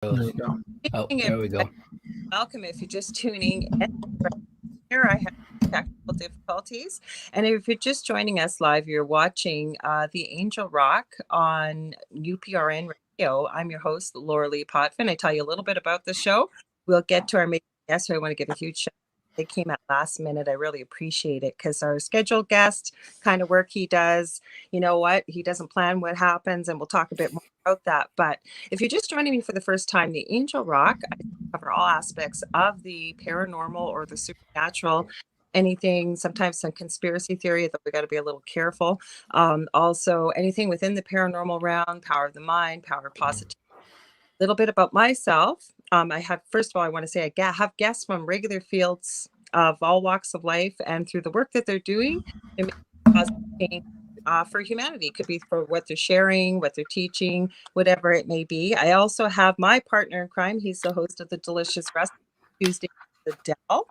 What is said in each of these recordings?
There we go. Oh, there we go. Welcome if you're just tuning in. Here I have technical difficulties. And if you're just joining us live, you're watching The Angel Rock on UPRN Radio. I'm your host, Lorilei Potvin. I tell you a little bit about the show. We'll get to our main guest, who I want to give a huge shout out. They came at last minute. I really appreciate it because our scheduled guest, kind of work he does, you know what? He doesn't plan what happens, and we'll talk a bit more about that. But if you're just joining me for the first time, The Angel Rock, I cover all aspects of the paranormal or the supernatural, anything, sometimes some conspiracy theory that we got to be a little careful. Also, anything within the paranormal realm, power of the mind, power of positivity. A little bit about myself. I have, first of all, I want to say I have guests from regular fields of all walks of life, and through the work that they're doing, they're making a positive change for humanity. It could be for what they're sharing, what they're teaching, whatever it may be. I also have my partner in crime. He's the host of the Delicious Recipe Tuesday, the Dell.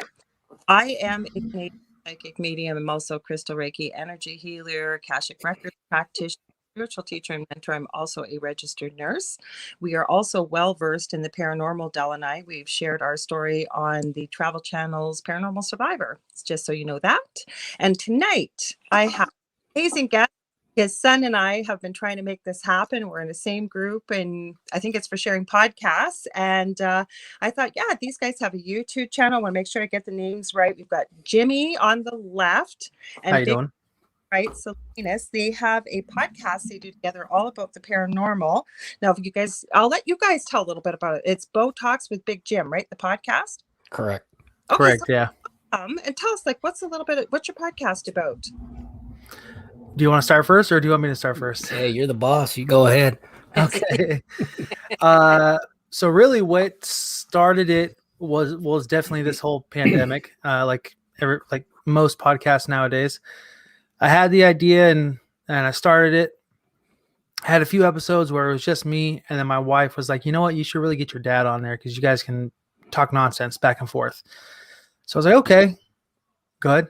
I am a Canadian psychic medium. I'm also crystal Reiki energy healer, Akashic record practitioner, spiritual teacher, and mentor. I'm also a registered nurse. We are also well versed in the paranormal. Del and I, we've shared our story on the Travel Channel's Paranormal Survivor. It's just so you know that. And tonight I have an amazing guest. His son and I have been trying to make this happen. We're in the same group, and I think it's for sharing podcasts. And I thought, yeah, these guys have a YouTube channel. I want to make sure I get the names right. We've got Jimmy on the left and How you doing? Right, Salinas. They have a podcast they do together all about the paranormal. Now, if you guys, I'll let you guys tell a little bit about it. It's Bo Talks with Big Jim, right? The podcast. Correct. Okay, Correct. so, Yeah. and tell us, like, what's your podcast about? Do you want to start first, or do you want me to start first? Hey, you're the boss. You go ahead. Okay. So really, what started it was definitely this whole pandemic. Like most podcasts nowadays, I had the idea and I started it. I had a few episodes where it was just me, and then my wife was like, "You know what? You should really get your dad on there because you guys can talk nonsense back and forth." So I was like, "Okay, go ahead."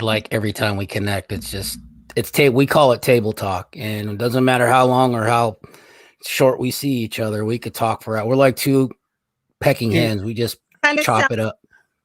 Like every time we connect, we call it table talk, and it doesn't matter how long or how short we see each other. We could talk for hours. We're like two pecking hens. We just chop it up.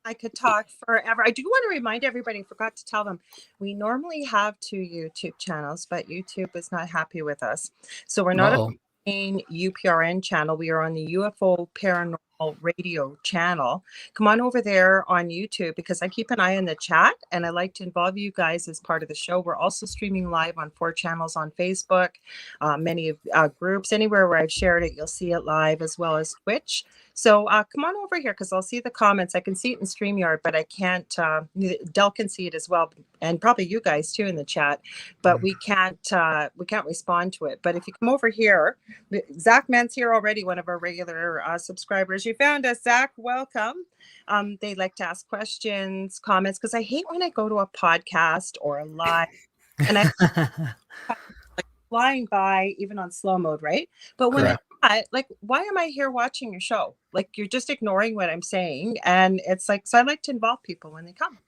I could talk forever. I do want to remind everybody, I forgot to tell them, we normally have 2 YouTube channels, but YouTube is not happy with us. So we're not a main UPRN channel. We are on the UFO Paranormal Radio channel. Come on over there on YouTube because I keep an eye on the chat and I like to involve you guys as part of the show. We're also streaming live on 4 channels on Facebook, many groups, anywhere where I've shared it, you'll see it live, as well as Twitch. So come on over here because I'll see the comments. I can see it in StreamYard, but I can't. Del can see it as well, and probably you guys too in the chat. But we can't respond to it. But if you come over here, Zach Man's here already, one of our regular subscribers. You found us, Zach. Welcome. They like to ask questions, comments, because I hate when I go to a podcast or a live and I like flying by, even on slow mode, right? But when like, why am I here watching your show? Like, you're just ignoring what I'm saying. And it's like, so I like to involve people when they come.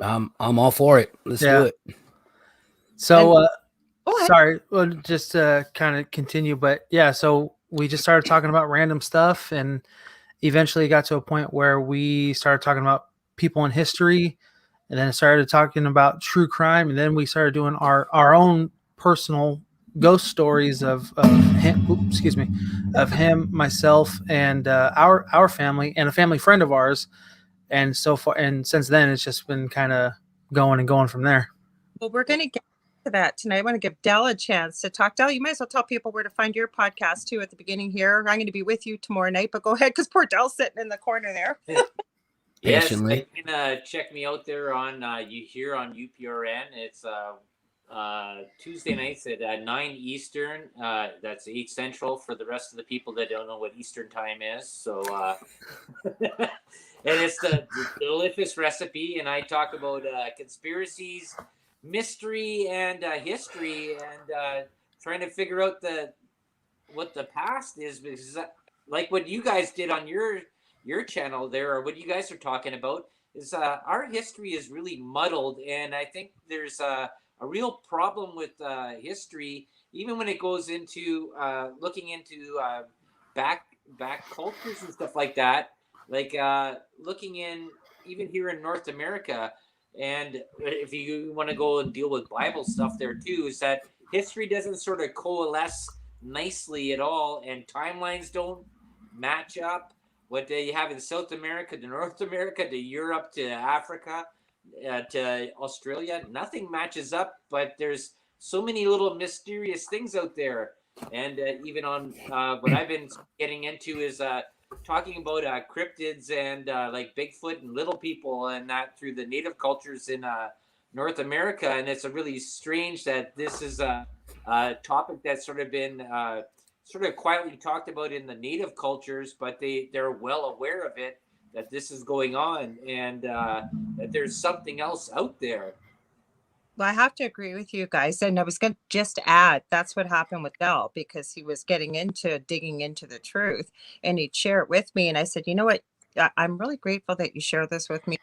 I'm all for it. Let's do it. So, sorry, well, just to kind of continue, but yeah, so we just started talking about random stuff and eventually got to a point where we started talking about people in history, and then started talking about true crime. And then we started doing our own personal ghost stories of him, myself, and our family, and a family friend of ours. And so far, and since then, it's just been kind of going from there. Well, we're going to get to that tonight. I want to give Del a chance to talk. Del, you might as well tell people where to find your podcast too at the beginning here. I'm going to be with you tomorrow night, but go ahead, because poor Del's sitting in the corner there. Yes, you can check me out there on here on UPRN. It's Tuesday nights at 9 Eastern. That's 8 Central for the rest of the people that don't know what Eastern time is. So, and it's the Delicious Recipe, and I talk about conspiracies, mystery, and history, and trying to figure out what the past is, because like what you guys did on your channel there, or what you guys are talking about, is our history is really muddled, and I think there's a real problem with history, even when it goes into looking into back cultures and stuff like that. Like looking in even here in North America, and if you want to go and deal with Bible stuff there too, is that history doesn't sort of coalesce nicely at all, and timelines don't match up. What you have in South America to North America to Europe to Africa to Australia, nothing matches up. But there's so many little mysterious things out there, and even on what I've been getting into is talking about cryptids and like Bigfoot and little people and that through the native cultures in North America. And it's a really strange that this is a topic that's sort of been sort of quietly talked about in the native cultures, but they're well aware of it, that this is going on, and that there's something else out there. Well, I have to agree with you guys. And I was going to just add, that's what happened with Del, because he was digging into the truth, and he'd share it with me. And I said, you know what? I'm really grateful that you share this with me.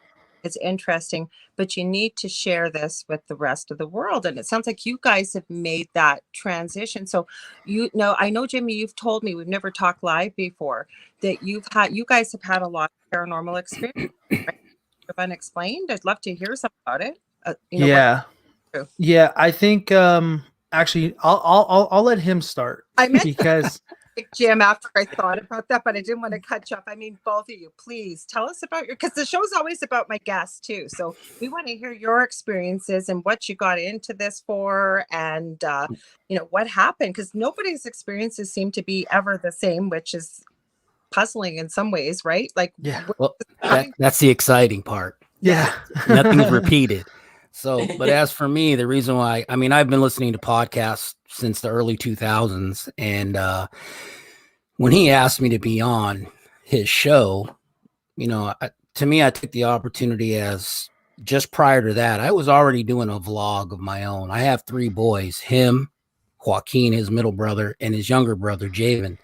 It's interesting, but you need to share this with the rest of the world. And it sounds like you guys have made that transition. So, I know, Jimmy, you've told me, we've never talked live before, that you guys have had a lot of paranormal experience, right? Unexplained. I'd love to hear some about it. Yeah, I think actually I'll let him start. I meant because Jim, after I thought about that, but I didn't want to cut you off. I mean, both of you, please tell us about because the show's always about my guests too. So we want to hear your experiences and what you got into this for, and what happened, because nobody's experiences seem to be ever the same, which is puzzling in some ways, right? Like, well, that's the exciting part. Yeah. Nothing's repeated. So, but as for me, the reason why, I mean, I've been listening to podcasts since the early 2000s. And when he asked me to be on his show, to me, I took the opportunity as just prior to that, I was already doing a vlog of my own. I have 3 boys, him, Joaquin, his middle brother, and his younger brother, Javen.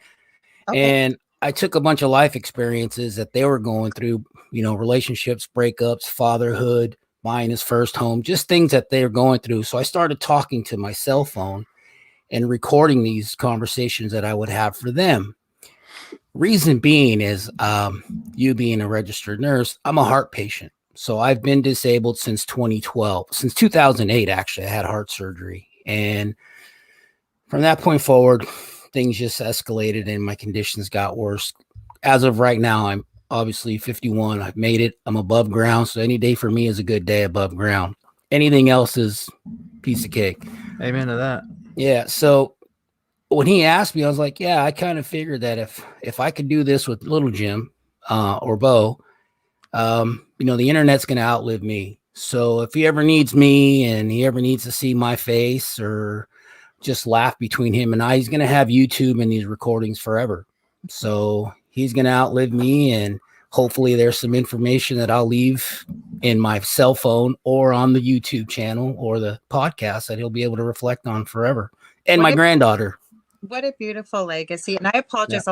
Okay. And I took a bunch of life experiences that they were going through, relationships, breakups, fatherhood, buying his first home, just things that they're going through. So I started talking to my cell phone and recording these conversations that I would have for them. Reason being is, you being a registered nurse, I'm a heart patient. So I've been disabled since 2012. Since 2008, actually, I had heart surgery. And from that point forward, things just escalated and my conditions got worse. As of right now, I'm obviously 51. I've made it. I'm above ground. So any day for me is a good day above ground. Anything else is piece of cake. Amen to that. Yeah. So when he asked me, I was like, yeah, I kind of figured that if I could do this with little Jim or Bo, the internet's going to outlive me. So if he ever needs me and he ever needs to see my face or just laugh between him and I, he's going to have YouTube and these recordings forever. So he's going to outlive me, and hopefully there's some information that I'll leave in my cell phone or on the YouTube channel or the podcast that he'll be able to reflect on forever. And my granddaughter. What a beautiful legacy. And I apologize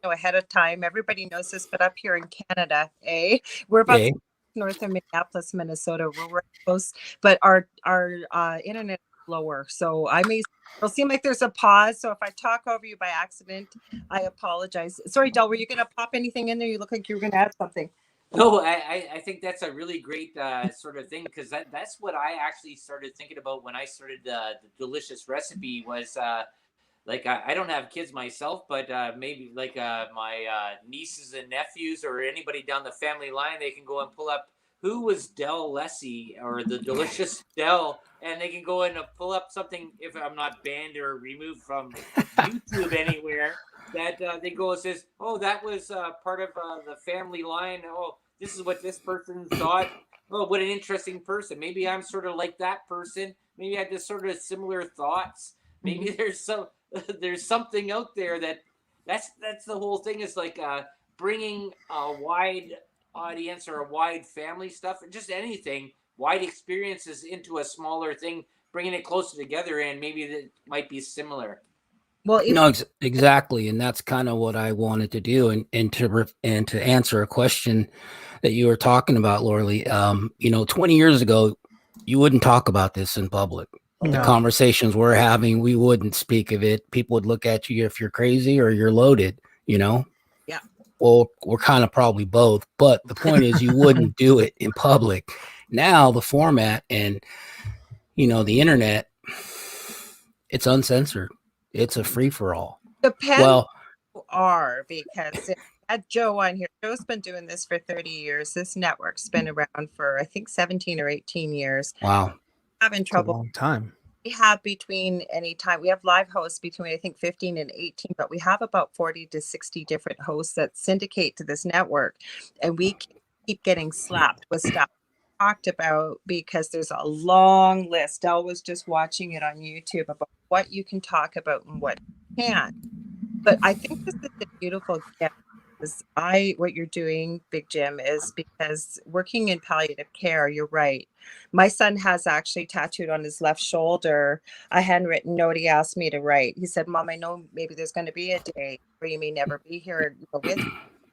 ahead of time. Everybody knows this, but up here in Canada, we're about north of Minneapolis, Minnesota. We're right close, but our internet is lower. So it'll seem like there's a pause. So if I talk over you by accident, I apologize. Sorry, Del, were you going to pop anything in there? You look like you were going to add something. No, I think that's a really great sort of thing, because that's what I actually started thinking about when I started the delicious recipe was like I don't have kids myself, but maybe like my nieces and nephews or anybody down the family line, they can go and pull up who was Del Lessie or the delicious Del, and they can go in and pull up something if I'm not banned or removed from YouTube anywhere. That they go and says, oh, that was part of the family line. Oh, this is what this person thought. Oh, what an interesting person. Maybe I'm sort of like that person. Maybe I had just sort of similar thoughts. Maybe there's something out there that's the whole thing, is like bringing a wide audience or a wide family stuff, just anything, wide experiences into a smaller thing, bringing it closer together, and maybe that might be similar. Well, exactly, and that's kind of what I wanted to do, and to answer a question that you were talking about, Lorilei. 20 years ago, you wouldn't talk about this in public. No. The conversations we're having, we wouldn't speak of it. People would look at you if you're crazy or you're loaded. you know? Yeah. Well, we're kind of probably both, but the point is you wouldn't do it in public. Now the format and, you know, the internet, it's uncensored. It's a free for all. Depends Well, who you are, because if I had Joe on here. Joe's been doing this for 30 years. This network's been around for, I think, 17 or 18 years. wow. Having It's a trouble. long time. We have between any time, we have live hosts between, I think, 15 and 18, but we have about 40 to 60 different hosts that syndicate to this network. And we keep getting slapped with stuff talked about, because there's a long list. Del was just watching it on YouTube about what you can talk about and what you can't. But I think this is a beautiful gift. What you're doing, Big Jim, is because working in palliative care, you're right. My son has actually tattooed on his left shoulder a handwritten note he asked me to write. He said, Mom, I know maybe there's going to be a day where you may never be here with me.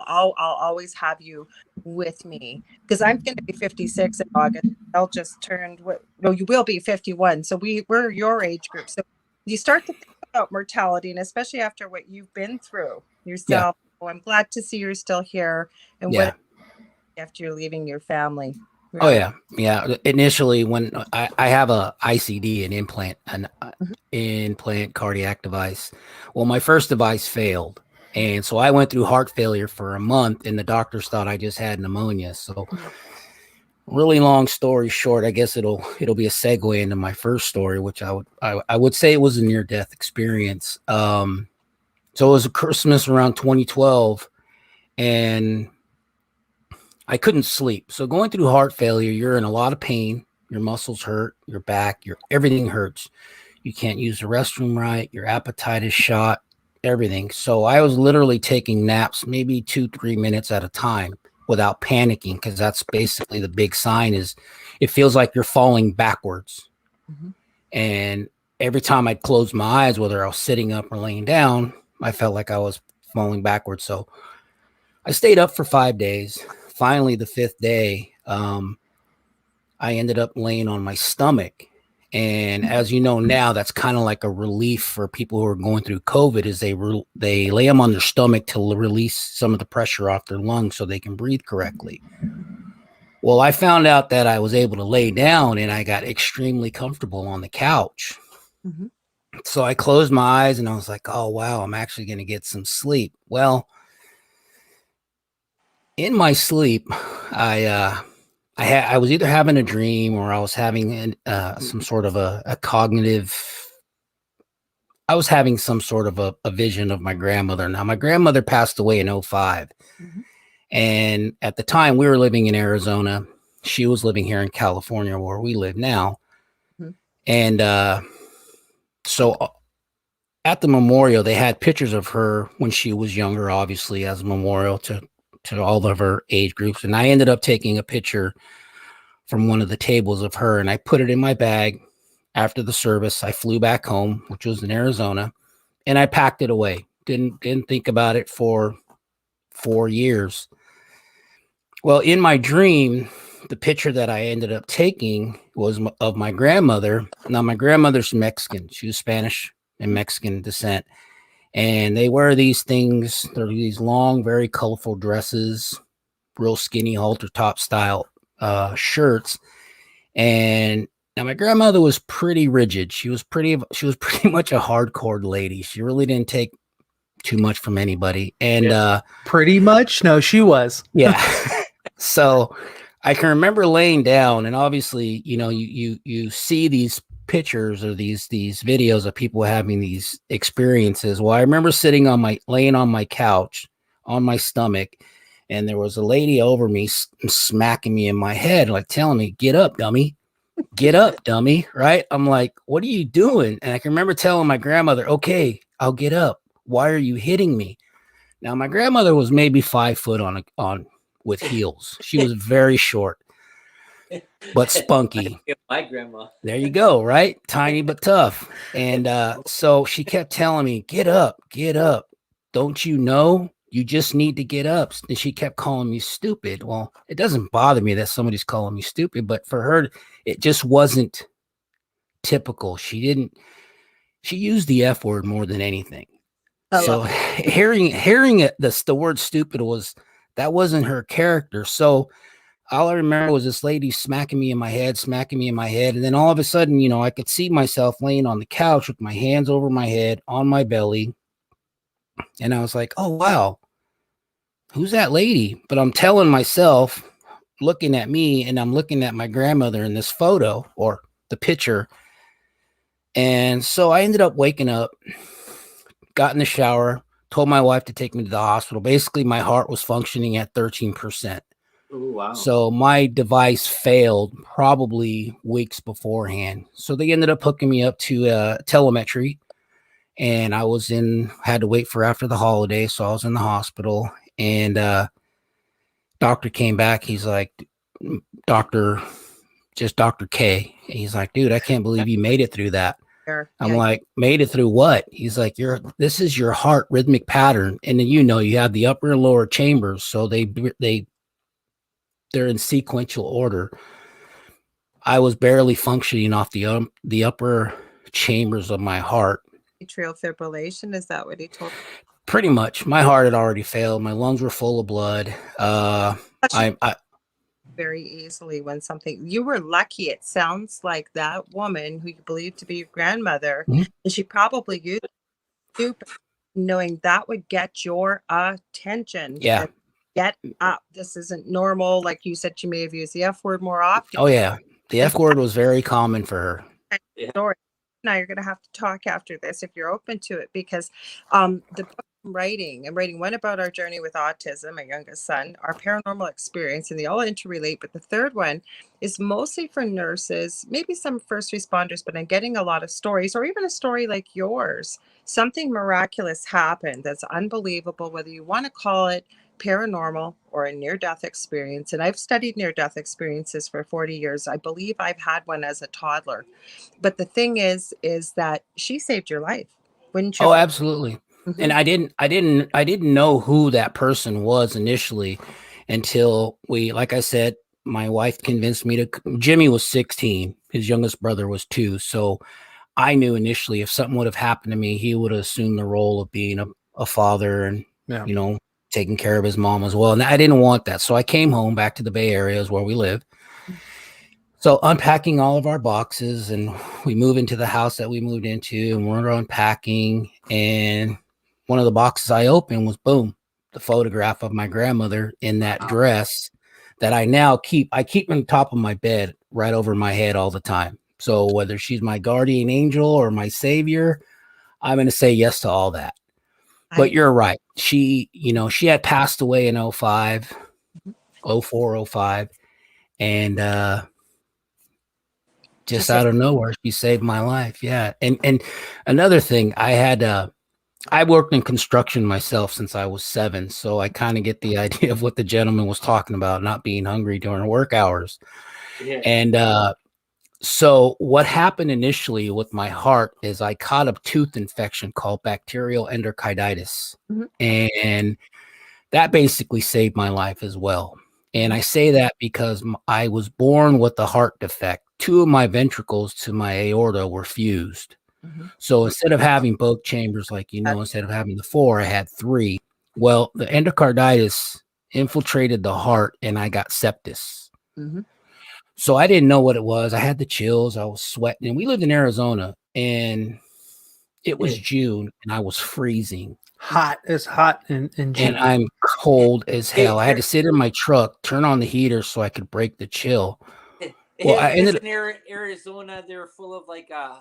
I'll always have you with me, because I'm going to be 56 in August. I'll just turned, you will be 51. So we're your age group. So you start to think about mortality, and especially after what you've been through yourself. Yeah. Well, I'm glad to see you're still here. And what after you're leaving your family? Really? Oh yeah. Yeah. Initially, when I have a ICD, an implant cardiac device. Well, my first device failed. And so I went through heart failure for a month, and the doctors thought I just had pneumonia. So really long story short, I guess it'll be a segue into my first story, which I would say it was a near-death experience. So it was a Christmas around 2012, and I couldn't sleep. So going through heart failure, you're in a lot of pain. Your muscles hurt, your back, everything hurts. You can't use the restroom right. Your appetite is shot, everything. So I was literally taking naps, maybe 2-3 minutes at a time without panicking, because that's basically the big sign is it feels like you're falling backwards. Mm-hmm. And every time I'd close my eyes, whether I was sitting up or laying down, I felt like I was falling backwards. So I stayed up for 5 days. Finally, the 5th day, I ended up laying on my stomach. And as you know now, that's kind of like a relief for people who are going through COVID, is they lay them on their stomach to release some of the pressure off their lungs so they can breathe correctly. Well, I found out that I was able to lay down, and I got extremely comfortable on the couch. Mm-hmm. So I closed my eyes and I was like, oh, wow, I'm actually going to get some sleep. Well, in my sleep, I was either having a dream or I was having some sort of a cognitive. I was having some sort of a vision of my grandmother. Now, my grandmother passed away in 2005. Mm-hmm. And at the time we were living in Arizona. She was living here in California where we live now. Mm-hmm. And so at the memorial, they had pictures of her when she was younger, obviously, as a memorial to all of her age groups. And I ended up taking a picture from one of the tables of her, and I put it in my bag. After the service, I flew back home, which was in Arizona, and I packed it away. Didn't think about it for 4 years. Well, in my dream, the picture that I ended up taking was of my grandmother. Now, my grandmother's Mexican. She was Spanish and Mexican descent. And they wear these things. They're these long, very colorful dresses, real skinny halter top style shirts. And now my grandmother was pretty rigid. She was pretty much a hardcore lady. She really didn't take too much from anybody. And pretty much? No, she was. Yeah. So I can remember laying down, and obviously, you know, you see these pictures or these videos of people having these experiences. Well, I remember laying on my couch on my stomach, and there was a lady over me smacking me in my head, like telling me, "Get up, dummy. Get up, dummy." Right? I'm like, "What are you doing?" And I can remember telling my grandmother, "Okay, I'll get up. Why are you hitting me?" Now, my grandmother was maybe 5 foot on with heels. She was very short, but spunky. My grandma. There you go, right? Tiny but tough. And so she kept telling me, get up. Don't you know? You just need to get up. And she kept calling me stupid. Well, it doesn't bother me that somebody's calling me stupid, but for her, it just wasn't typical. She used the F word more than anything. So hearing it, the word stupid that wasn't her character. So all I remember was this lady smacking me in my head. And then all of a sudden, I could see myself laying on the couch with my hands over my head on my belly. And I was like, oh, wow, who's that lady? But I'm telling myself, looking at me, and I'm looking at my grandmother in this photo or the picture. And so I ended up waking up, got in the shower, told my wife to take me to the hospital. Basically, my heart was functioning at 13%. Ooh, wow. So my device failed probably weeks beforehand. So they ended up hooking me up to telemetry, and I had to wait for after the holiday. So I was in the hospital, and doctor came back. He's like, Dr. K. And he's like, dude, I can't believe you made it through that. I'm like, made it through what? He's like, this is your heart rhythmic pattern. And then, you have the upper and lower chambers. So they're in sequential order. I was barely functioning off the upper chambers of my heart. Atrial fibrillation, is that what he told you? Pretty much. My heart had already failed. My lungs were full of blood. I very easily when something, you were lucky. It sounds like that woman who you believe to be your grandmother, and she probably used stupid, knowing that would get your attention. Yeah. Get up. This isn't normal. Like you said, she may have used the F word more often. Oh, yeah. The F word was very common for her. Story. Now you're going to have to talk after this if you're open to it, because the book I'm writing one about our journey with autism, my youngest son, our paranormal experience, and they all interrelate. But the third one is mostly for nurses, maybe some first responders, but I'm getting a lot of stories, or even a story like yours. Something miraculous happened that's unbelievable, whether you want to call it paranormal or a near-death experience. And I've studied near-death experiences for 40 years. I believe I've had one as a toddler. But the thing is that she saved your life, wouldn't you? Oh, absolutely. Mm-hmm. And I didn't know who that person was initially until like I said, my wife convinced me Jimmy was 16. His youngest brother was 2. So I knew initially if something would have happened to me, he would have assumed the role of being a father and, taking care of his mom as well. And I didn't want that. So I came home back to the Bay Area is where we live. So unpacking all of our boxes, and we move into the house that we moved into, and we're unpacking. And one of the boxes I opened was, boom, the photograph of my grandmother in that dress that I now keep. I keep on top of my bed right over my head all the time. So whether she's my guardian angel or my savior, I'm going to say yes to all that. But you're right. She had passed away in 05, 04, 05. And just out of nowhere, she saved my life. Yeah. And another thing, I worked in construction myself since I was 7. So I kind of get the idea of what the gentleman was talking about, not being hungry during work hours. Yeah. And so what happened initially with my heart is I caught a tooth infection called bacterial endocarditis. Mm-hmm. And that basically saved my life as well. And I say that because I was born with a heart defect. 2 of my ventricles to my aorta were fused. Mm-hmm. So instead of having both chambers, instead of having the 4, I had 3. Well, the endocarditis infiltrated the heart and I got sepsis. Mm-hmm. So I didn't know what it was. I had the chills. I was sweating. And we lived in Arizona, and it was June, and I was freezing. It's hot in June. And I'm cold as hell. I had to sit in my truck, turn on the heater so I could break the chill. Well, I ended up in Arizona. They're full of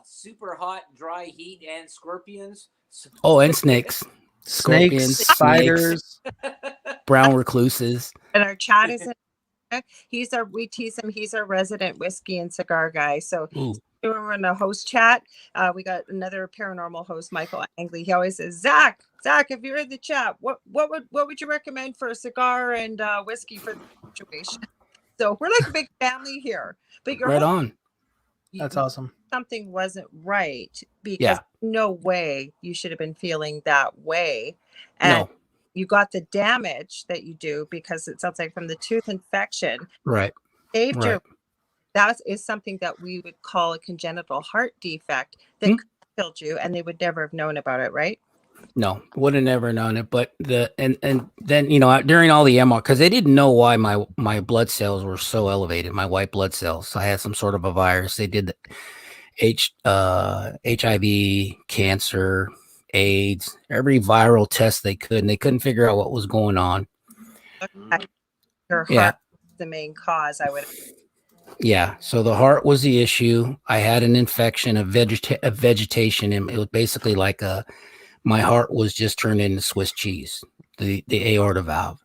super hot, dry heat and scorpions. Oh, and snakes. Scorpions, spiders, brown recluses. And our chat is we tease him. He's our resident whiskey and cigar guy. So we're in a host chat. We got another paranormal host, Michael Angley. He always says, Zach, if you're in the chat, what would you recommend for a cigar and whiskey for the situation? So we're like a big family here. But you're right on. That's awesome. Something wasn't right, because no way you should have been feeling that way. And you got the damage that you do because it sounds like from the tooth infection. Right. Saved your. That is something that we would call a congenital heart defect that killed you, and they would never have known about it, right? No, would have never known it. But and then during all the MR, because they didn't know why my blood cells were so elevated, my white blood cells. I had some sort of a virus. They did the HIV, cancer, AIDS, every viral test they could, and they couldn't figure out what was going on. Your heart Yeah. is the main cause, I would. Yeah, so the heart was the issue. I had an infection of vegetation, and it was basically like my heart was just turned into Swiss cheese, the aorta valve.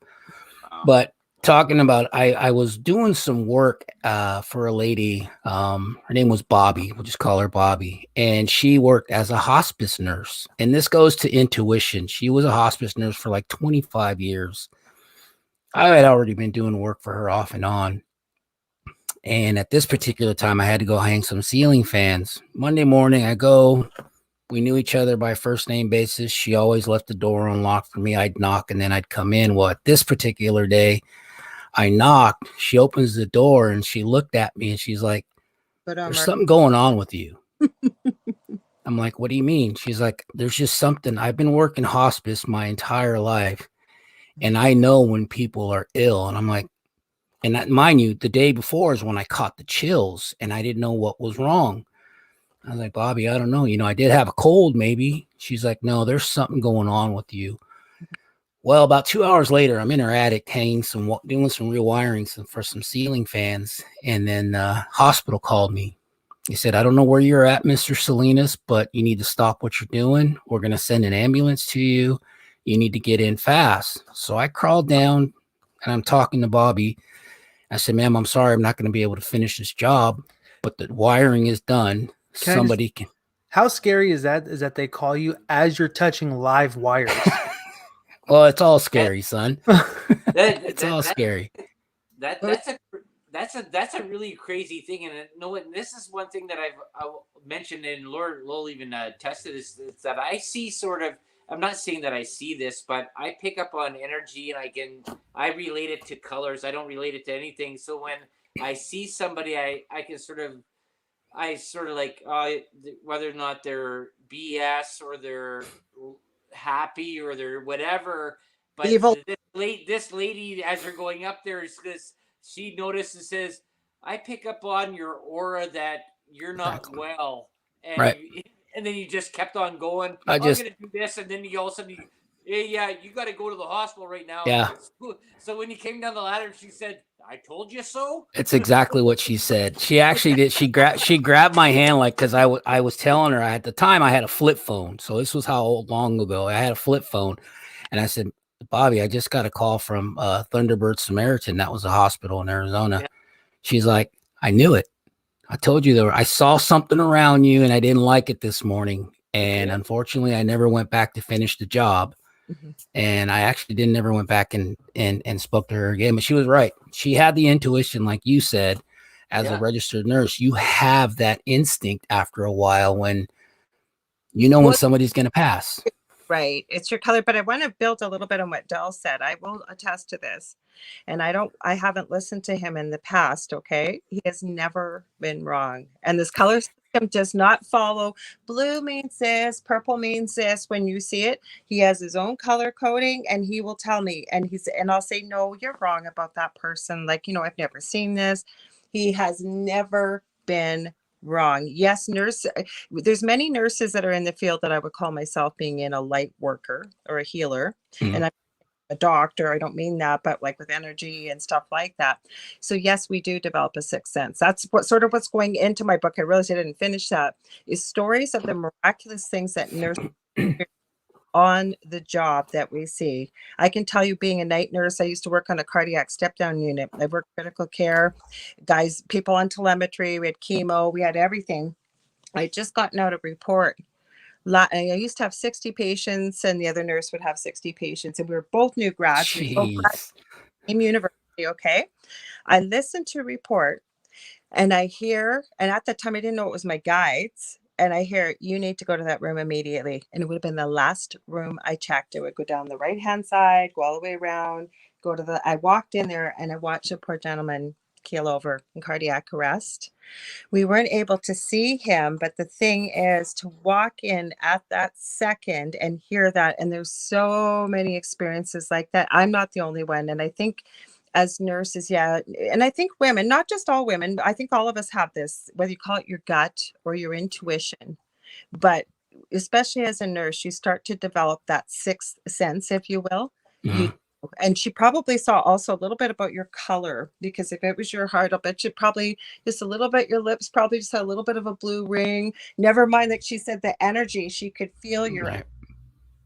But talking about, I was doing some work for a lady. Her name was Bobby. We'll just call her Bobby, and she worked as a hospice nurse. And this goes to intuition. She was a hospice nurse for like 25 years. I had already been doing work for her off and on. And at this particular time, I had to go hang some ceiling fans. Monday morning, I go. We knew each other by first name basis. She always left the door unlocked for me. I'd knock and then I'd come in. Well, at this particular day, I knocked. She opens the door and she looked at me and she's like, "There's something going on with you." I'm like, "What do you mean?" She's like, "There's just something. I've been working hospice my entire life, and I know when people are ill." And I'm like, and that, mind you, the day before is when I caught the chills and I didn't know what was wrong. I was like, "Bobby, I don't know. I did have a cold maybe." She's like, "No, there's something going on with you." Well, about 2 hours later, I'm in her attic doing some rewiring for some ceiling fans. And then hospital called me. He said, "I don't know where you're at, Mr. Salinas, but you need to stop what you're doing. We're going to send an ambulance to you. You need to get in fast." So I crawled down and I'm talking to Bobby. I said, "Ma'am, I'm sorry, I'm not going to be able to finish this job, but the wiring is done. Somebody can." How scary is that? Is that they call you as you're touching live wires? Well, it's all scary, son. It's all scary. That's a really crazy thing, and this is one thing that I've mentioned, and Lowell even tested is that I see sort of. I'm not saying that I see this, but I pick up on energy, and I relate it to colors. I don't relate it to anything. So when I see somebody, I sort of like whether or not they're BS or they're happy or they're whatever. But Evil. This lady, as they're going up there, she notices and says, "I pick up on your aura that you're not Exactly. well," and right. And then you just kept on going. I'm going to do this, and then all of a sudden, "Hey, yeah, you got to go to the hospital right now." Yeah. So when you came down the ladder, she said, "I told you so." It's exactly what she said. She actually did. She grabbed my hand, like, because I was telling her at the time I had a flip phone. So this was how long ago I had a flip phone, and I said, "Bobby, I just got a call from Thunderbird Samaritan. That was a hospital in Arizona." Yeah. She's like, "I knew it. I told you I saw something around you and I didn't like it this morning. And unfortunately, I never went back to finish the job." Mm-hmm. And I actually never went back and spoke to her again. But she was right. She had the intuition, like you said, as a registered nurse. You have that instinct after a while when when somebody's going to pass. Right. It's your color. But I want to build a little bit on what Del said. I will attest to this. And I haven't listened to him in the past. Okay. He has never been wrong. And this color system does not follow. Blue means this, purple means this. When you see it, he has his own color coding and he will tell me. And I'll say, "No, you're wrong about that person. Like, I've never seen this." He has never been wrong. Yes, there's many nurses that are in the field that I would call myself being in a light worker or a healer. Mm-hmm. And I'm a doctor. I don't mean that, but like with energy and stuff like that. So yes, we do develop a sixth sense. That's what's going into my book. I realized I didn't finish that. Is stories of the miraculous things that nurses on the job that we see. I can tell you, being a night nurse, I used to work on a cardiac step-down unit. I worked critical care, people on telemetry. We had chemo. We had everything. I just gotten out a report. I used to have 60 patients, and the other nurse would have 60 patients, and we were both new grads. We both graduated same university. Okay, I listened to a report, and I hear, and at that time I didn't know it was my guides. And I hear, "You need to go to that room immediately." And it would have been the last room I checked. It would go down the right-hand side, go all the way around, I walked in there and I watched a poor gentleman keel over in cardiac arrest. We weren't able to see him, but the thing is to walk in at that second and hear that. And there's so many experiences like that. I'm not the only one. And I think as nurses, yeah, and I think women, not just all women, I think all of us have this, whether you call it your gut or your intuition, but especially as a nurse, you start to develop that sixth sense, if you will. You and she probably saw also a little bit about your color, because if it was your heart, I'll bet you probably just a little bit, your lips probably just had a little bit of a blue ring. Never mind that she said the energy, she could feel your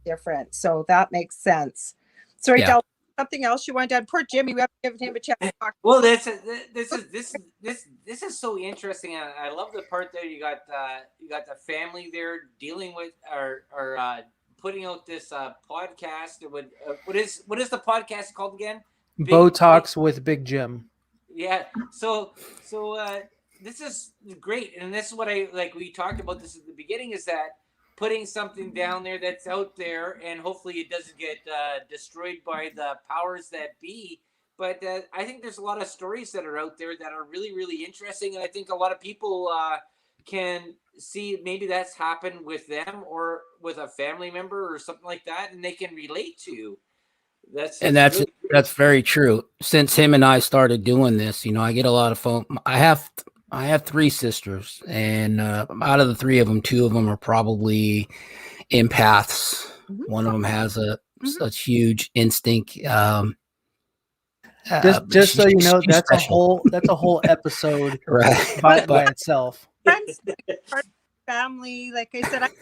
different. So that makes sense. Sorry, Del, something else you wanted to add? Poor Jimmy, we haven't given him a chance to talk. Well, this is so interesting. I love the part there. You got the family there dealing with or putting out this podcast. What is the podcast called again? Botox with Big Jim. Yeah. So this is great, and this is what I like. We talked about this at the beginning. Is that putting something down there that's out there, and hopefully it doesn't get destroyed by the powers that be. But I think there's a lot of stories that are out there that are really, really interesting, and I think a lot of people can see maybe that's happened with them or with a family member or something like that, and they can relate to. That's very true. Since him and I started doing this, I get a lot of phone. I have 3 sisters, and out of the 3 of them, 2 of them are probably empaths. One of them has a huge instinct. Just so you know, that's special. a whole episode by itself. Friends, family, like I said, I have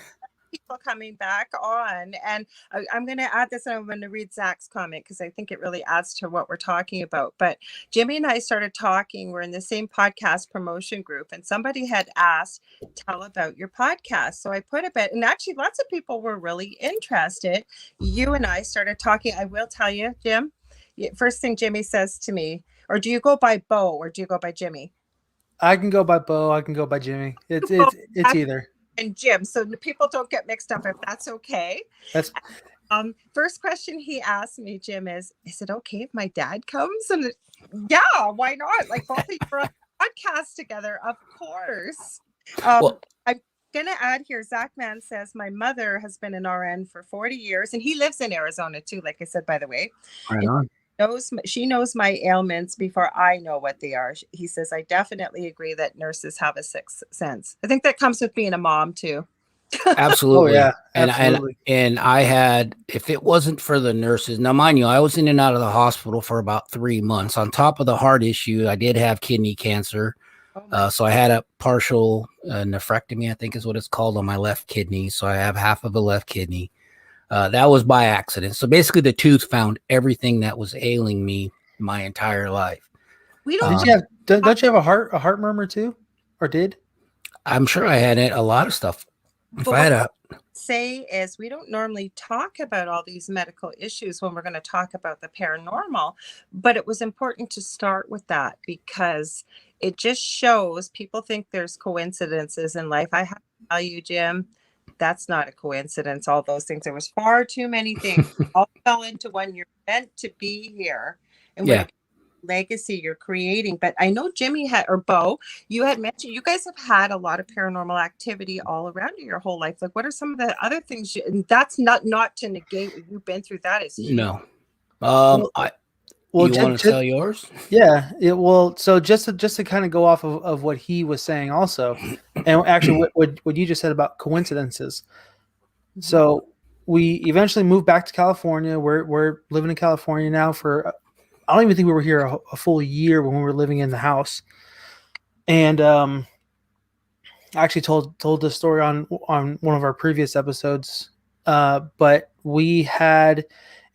people coming back on, and I'm going to add this, and I'm going to read Zach's comment because I think it really adds to what we're talking about. But Jimmy and I started talking. We're in the same podcast promotion group, and somebody had asked, tell about your podcast. So I put a bit, and actually lots of people were really interested. You and I started talking. I will tell you, Jim, first thing Jimmy says to me, or do you go by Bo or do you go by Jimmy? I can go by Bo. I can go by Jimmy. It's either. And Jim, so people don't get mixed up, if that's okay. That's first question he asked me, Jim, is it okay if my dad comes? And yeah, why not? Like both of you are on a podcast together, of course. I'm gonna add here, Zach Mann says my mother has been an RN for 40 years, and he lives in Arizona too, like I said, by the way. Right on. She knows my ailments before I know what they are. He says, I definitely agree that nurses have a sixth sense. I think that comes with being a mom too. Absolutely. Oh, yeah, absolutely. And I had, if it wasn't for the nurses, now mind you, I was in and out of the hospital for about 3 months. On top of the heart issue, I did have kidney cancer. So I had a partial nephrectomy, I think is what it's called, on my left kidney. So I have half of a left kidney. That was by accident. So basically the tooth found everything that was ailing me my entire life. Don't you have a heart murmur too? Or did? I'm sure I had a lot of stuff. If I had a say is we don't normally talk about all these medical issues when we're going to talk about the paranormal, but it was important to start with that because it just shows people think there's coincidences in life. I have to tell you, Jim, that's not a coincidence. All those things. There was far too many things. All fell into one. You're meant to be here. And what legacy you're creating. But I know Jimmy had, or Bo, you had mentioned you guys have had a lot of paranormal activity all around you your whole life. Like, what are some of the other things? And that's not to negate what you've been through. That is huge. No. You want to tell yours? Yeah. So just to kind of go off of what he was saying also, and actually what you just said about coincidences. So we eventually moved back to California. We're living in California now for, I don't even think we were here a full year when we were living in the house. And I actually told this story on one of our previous episodes. But we had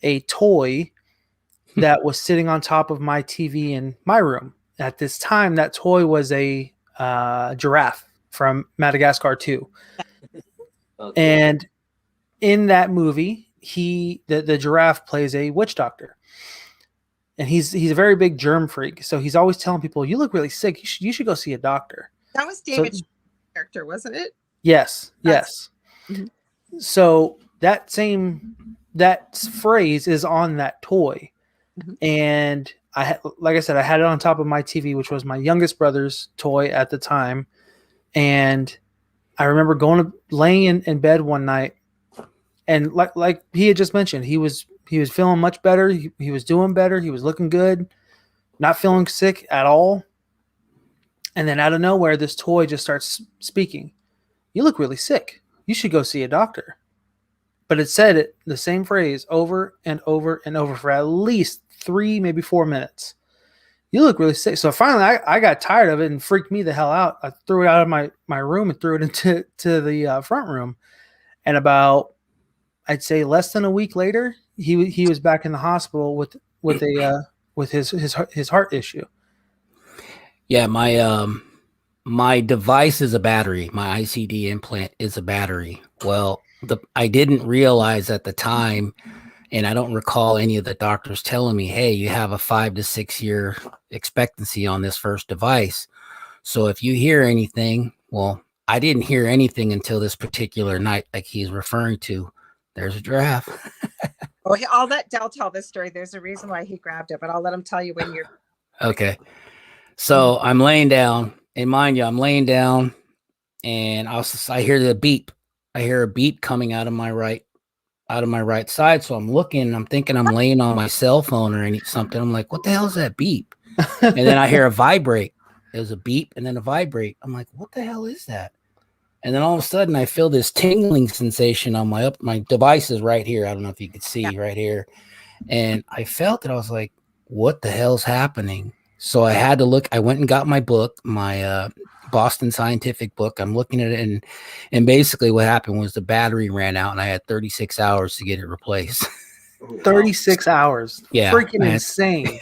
a toy that was sitting on top of my TV in my room. At this time, that toy was a giraffe from Madagascar 2. Okay. And in that movie, the giraffe plays a witch doctor. And he's a very big germ freak. So he's always telling people, you look really sick. You should go see a doctor. That was David's character, wasn't it? Yes. Mm-hmm. So that phrase is on that toy. And like I said, I had it on top of my TV, which was my youngest brother's toy at the time. And I remember laying in bed one night, and like he had just mentioned, he was feeling much better. He was doing better. He was looking good, not feeling sick at all. And then out of nowhere, this toy just starts speaking. You look really sick. You should go see a doctor. But it said the same phrase over and over and over for at least 3, maybe 4 minutes. You look really sick. So finally, I got tired of it and freaked me the hell out. I threw it out of my room and threw it into the front room. And about, I'd say, less than a week later, he was back in the hospital with his heart issue. Yeah, my device is a battery. My ICD implant is a battery. Well, I didn't realize at the time, and I don't recall any of the doctors telling me, hey, you have a 5 to 6 year expectancy on this first device. So if you hear anything, well, I didn't hear anything until this particular night, like he's referring to. There's a giraffe. Oh, I'll let Del tell this story. There's a reason why he grabbed it, but I'll let him tell you when you're. Okay. So I'm laying down, and mind you, I'm laying down, and I hear the beep. I hear a beep coming out of my right side. So I'm looking, I'm thinking I'm laying on my cell phone or something. I'm like, what the hell is that beep? And then I hear a vibrate. There's a beep and then a vibrate. I'm like, what the hell is that? And then all of a sudden I feel this tingling sensation on my device is right here. I don't know if you could see right here. And I felt it. I was like, what the hell's happening? So I had to look. I went and got my book, my Boston Scientific book. I'm looking at it, and basically what happened was the battery ran out, and I had 36 hours to get it replaced. 36 hours. Yeah. Freaking insane.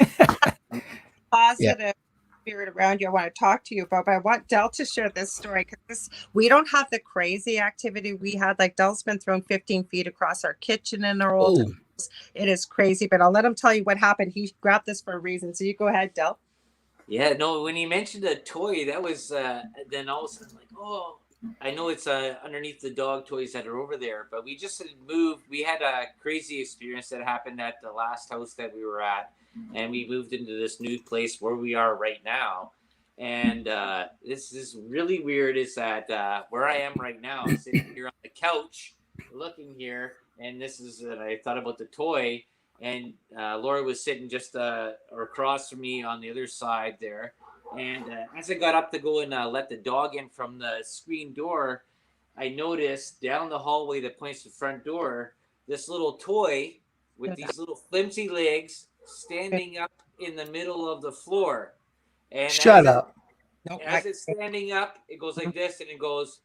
Positive spirit around you I want to talk to you about, but I want Del to share this story because we don't have the crazy activity we had. Like Del's been thrown 15 feet across our kitchen in our old house. It is crazy, but I'll let him tell you what happened. He grabbed this for a reason. So you go ahead, Del. Yeah, no, when he mentioned a toy, that was then all of a sudden like, oh, I know it's underneath the dog toys that are over there, but we just had moved. We had a crazy experience that happened at the last house that we were at, and we moved into this new place where we are right now. And this is really weird is that where I am right now, I'm sitting here on the couch looking here, and this is, I thought about the toy. And Laura was sitting just across from me on the other side there. And as I got up to go and let the dog in from the screen door, I noticed down the hallway that points to the front door, this little toy with these little flimsy legs standing up in the middle of the floor. And Shut up. As it's standing up, it goes like this, and it goes,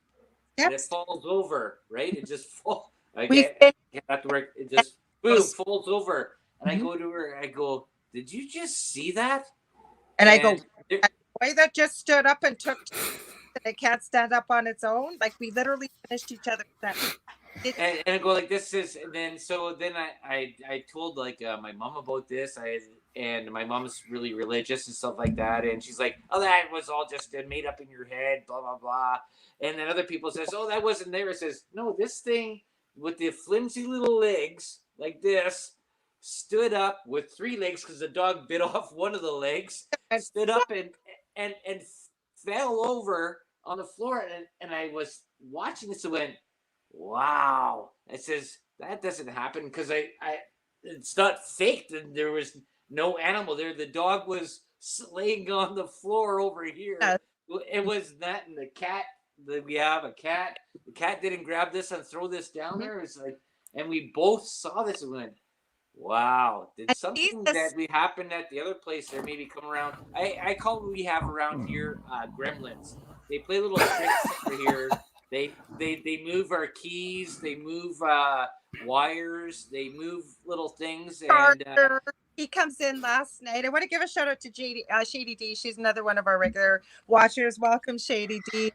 and it falls over, right? It just falls. I get back to work. It just boom, folds over. And I go to her, I go, did you just see that? And I go, the boy that just stood up and took, it can't stand up on its own. Like we literally finished each other. And I go like this is, and then I told like my mom about this. And my mom's really religious and stuff like that. And she's like, oh, that was all just made up in your head, blah, blah, blah. And then other people says, oh, that wasn't there. It says, no, this thing with the flimsy little legs like this stood up with 3 legs because the dog bit off one of the legs, stood up and fell over on the floor. And I was watching this and went, wow. It says, that doesn't happen because it's not fake. There was no animal there. The dog was laying on the floor over here. It was that, and the cat. We have a cat. The cat didn't grab this and throw this down there. It's like, and we both saw this and went, wow, did something that we happened at the other place there maybe come around? I call what we have around here gremlins. They play little tricks over here. They move our keys. They move wires. They move little things. And he comes in last night. I want to give a shout out to Shady D. She's another one of our regular watchers. Welcome, Shady D.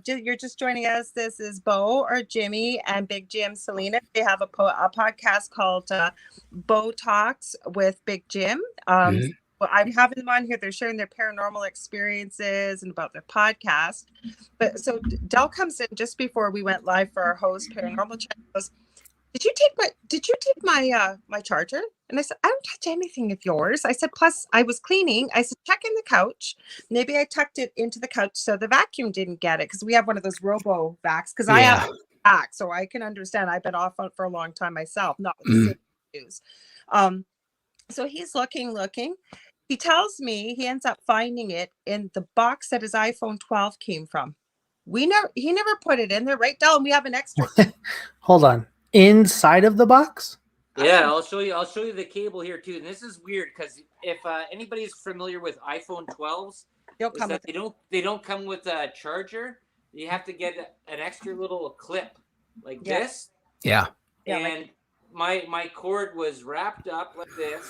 You're just joining us. This is Bo or Jimmy and Big Jim Salinas. They have a podcast called Bo Talks with Big Jim. Well, I'm having them on here. They're sharing their paranormal experiences and about their podcast. But so Del comes in just before we went live for our host paranormal check. Goes, did you take my charger? And I said, I don't touch anything of yours. I said, plus I was cleaning. I said, check in the couch. Maybe I tucked it into the couch so the vacuum didn't get it, because we have one of those robo vacs, because I have a vac, so I can understand. I've been off on for a long time myself, not with the same issues. So he's looking. He tells me he ends up finding it in the box that his iPhone 12 came from. He never put it in there, right, Del? And we have an extra. Hold on. Inside of the box? Yeah, I'll show you the cable here too. And this is weird because if anybody's familiar with iPhone 12s, they don't come with a charger. You have to get an extra little clip like this. Yeah. And my cord was wrapped up like this,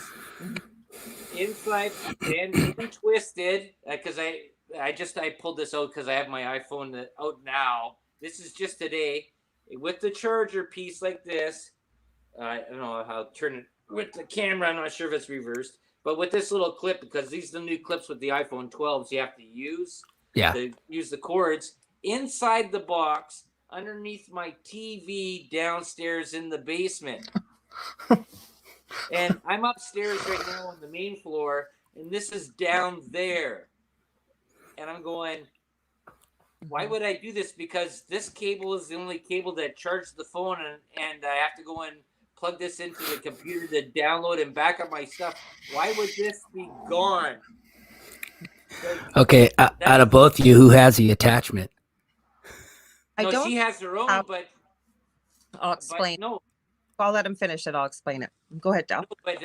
inside and twisted, because I pulled this out because I have my iPhone out now. This is just today with the charger piece like this. I don't know how to turn it with the camera. I'm not sure if it's reversed, but with this little clip, because these are the new clips with the iPhone 12s, you have to use the cords inside the box underneath my TV downstairs in the basement. And I'm upstairs right now on the main floor, and this is down there. And I'm going, why would I do this? Because this cable is the only cable that charges the phone, and I have to go and plug this into the computer to download and back up my stuff. Why would this be gone? Okay, out of both of you, who has the attachment? She has her own, but I'll explain. No, I'll let him finish it. I'll explain it. Go ahead, Del. No, but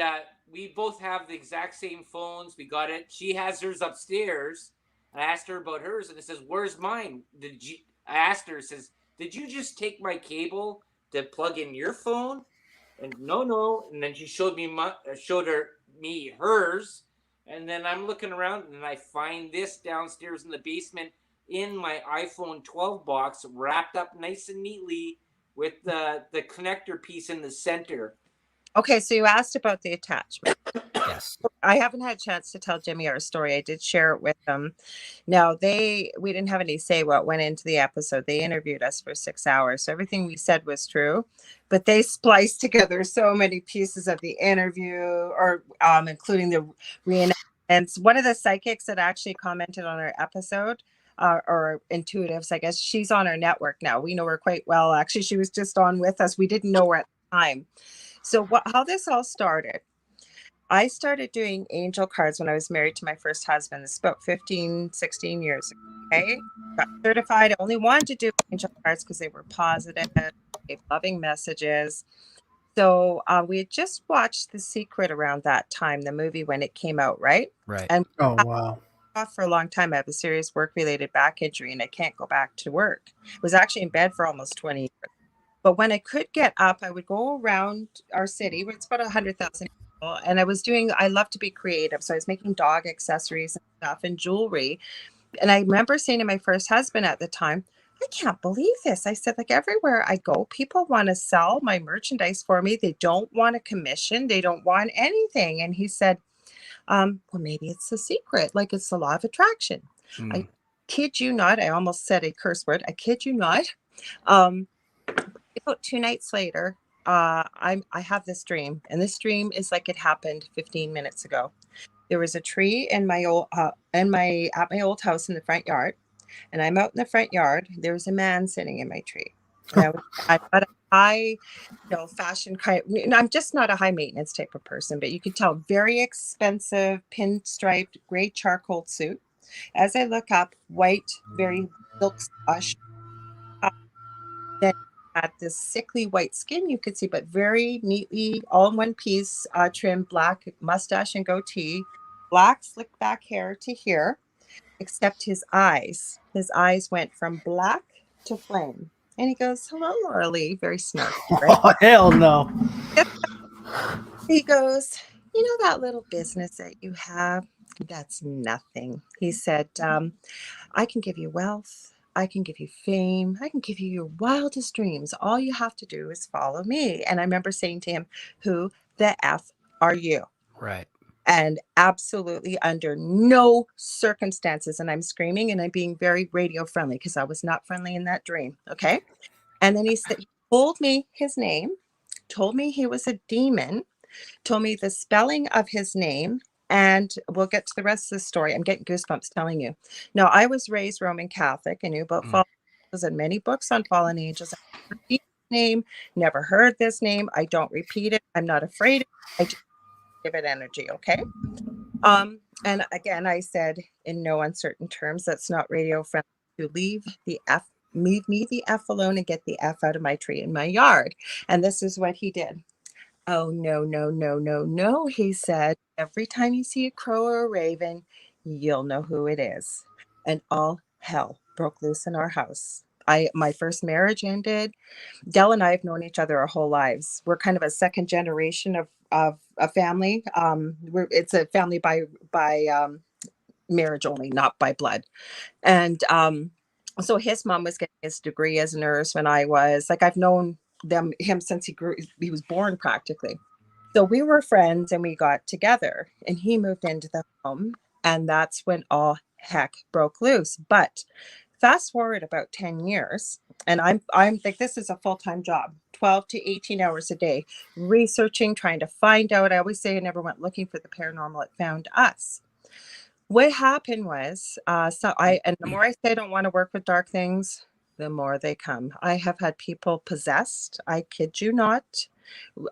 we both have the exact same phones. We got it. She has hers upstairs. I asked her about hers, and it says, "Where's mine?" I asked her, says, "Did you just take my cable to plug in your phone?" And no. And then she showed me hers, and then I'm looking around, and I find this downstairs in the basement in my iPhone 12 box, wrapped up nice and neatly with the connector piece in the center. Okay, so you asked about the attachment. Yes. I haven't had a chance to tell Jimmy our story. I did share it with them. Now, we didn't have any say what went into the episode. They interviewed us for 6 hours. So everything we said was true, but they spliced together so many pieces of the interview, or including the reenactments. One of the psychics that actually commented on our episode, or intuitives, I guess, she's on our network now. We know her quite well. Actually, she was just on with us. We didn't know her at the time. So how this all started, I started doing angel cards when I was married to my first husband. This is about 15, 16 years ago. Okay. Got certified. I only wanted to do angel cards because they were positive, gave loving messages. So we had just watched The Secret around that time, the movie, when it came out, right? Right. And wow. For a long time, I have a serious work-related back injury, and I can't go back to work. I was actually in bed for almost 20 years. But when I could get up, I would go around our city, where it's about 100,000 people, and I love to be creative. So I was making dog accessories and stuff and jewelry. And I remember saying to my first husband at the time, I can't believe this. I said, like, everywhere I go, people want to sell my merchandise for me. They don't want a commission. They don't want anything. And he said, well, maybe it's a secret. Like, it's the law of attraction. I kid you not. I almost said a curse word. I kid you not. About 2 nights later, I have this dream, and this dream is like it happened 15 minutes ago. There was a tree in my old at my old house in the front yard, and I'm out in the front yard. There was a man sitting in my tree. And I'm not a high, fashion kind. I'm just not a high maintenance type of person, but you could tell, very expensive pinstriped gray charcoal suit. As I look up, white, very silk slush. Then had this sickly white skin you could see, but very neatly, all in one piece, trimmed, black mustache and goatee, black slick back hair to here, except his eyes. His eyes went from black to flame. And he goes, "Hello, Lorilei," very snarky. Right? Oh, hell no. He goes, "You know that little business that you have? That's nothing." He said, "I can give you wealth. I can give you fame. I can give you your wildest dreams. All you have to do is follow me." And I remember saying to him, "Who the F are you?" Right. And absolutely under no circumstances. And I'm screaming, and I'm being very radio friendly, because I was not friendly in that dream. Okay. And then he said, he told me his name. told me he was a demon, told me the spelling of his name, and we'll get to the rest of the story. I'm getting goosebumps telling you. Now, I was raised Roman Catholic. I knew about fallen angels and many books on fallen angels. I never seen this name, never heard this name. I don't repeat it. I'm not afraid. I just give it energy, okay? And again, I said in no uncertain terms, that's not radio friendly to leave me the F alone and get the F out of my tree in my yard. And this is what he did. Oh, no, no, no, no, no, he said. Every time you see a crow or a raven, you'll know who it is. And all hell broke loose in our house. My first marriage ended. Dell and I have known each other our whole lives. We're kind of a second generation of a family. It's a family by marriage only, not by blood. And so his mom was getting his degree as a nurse when I was like, I've known him since he was born practically. So we were friends and we got together, and he moved into the home, and that's when all heck broke loose. But fast forward about 10 years, and I'm like, this is a full-time job, 12 to 18 hours a day, researching, trying to find out. I always say I never went looking for the paranormal, it found us. What happened was, and the more I say I don't want to work with dark things, the more they come. I have had people possessed, I kid you not,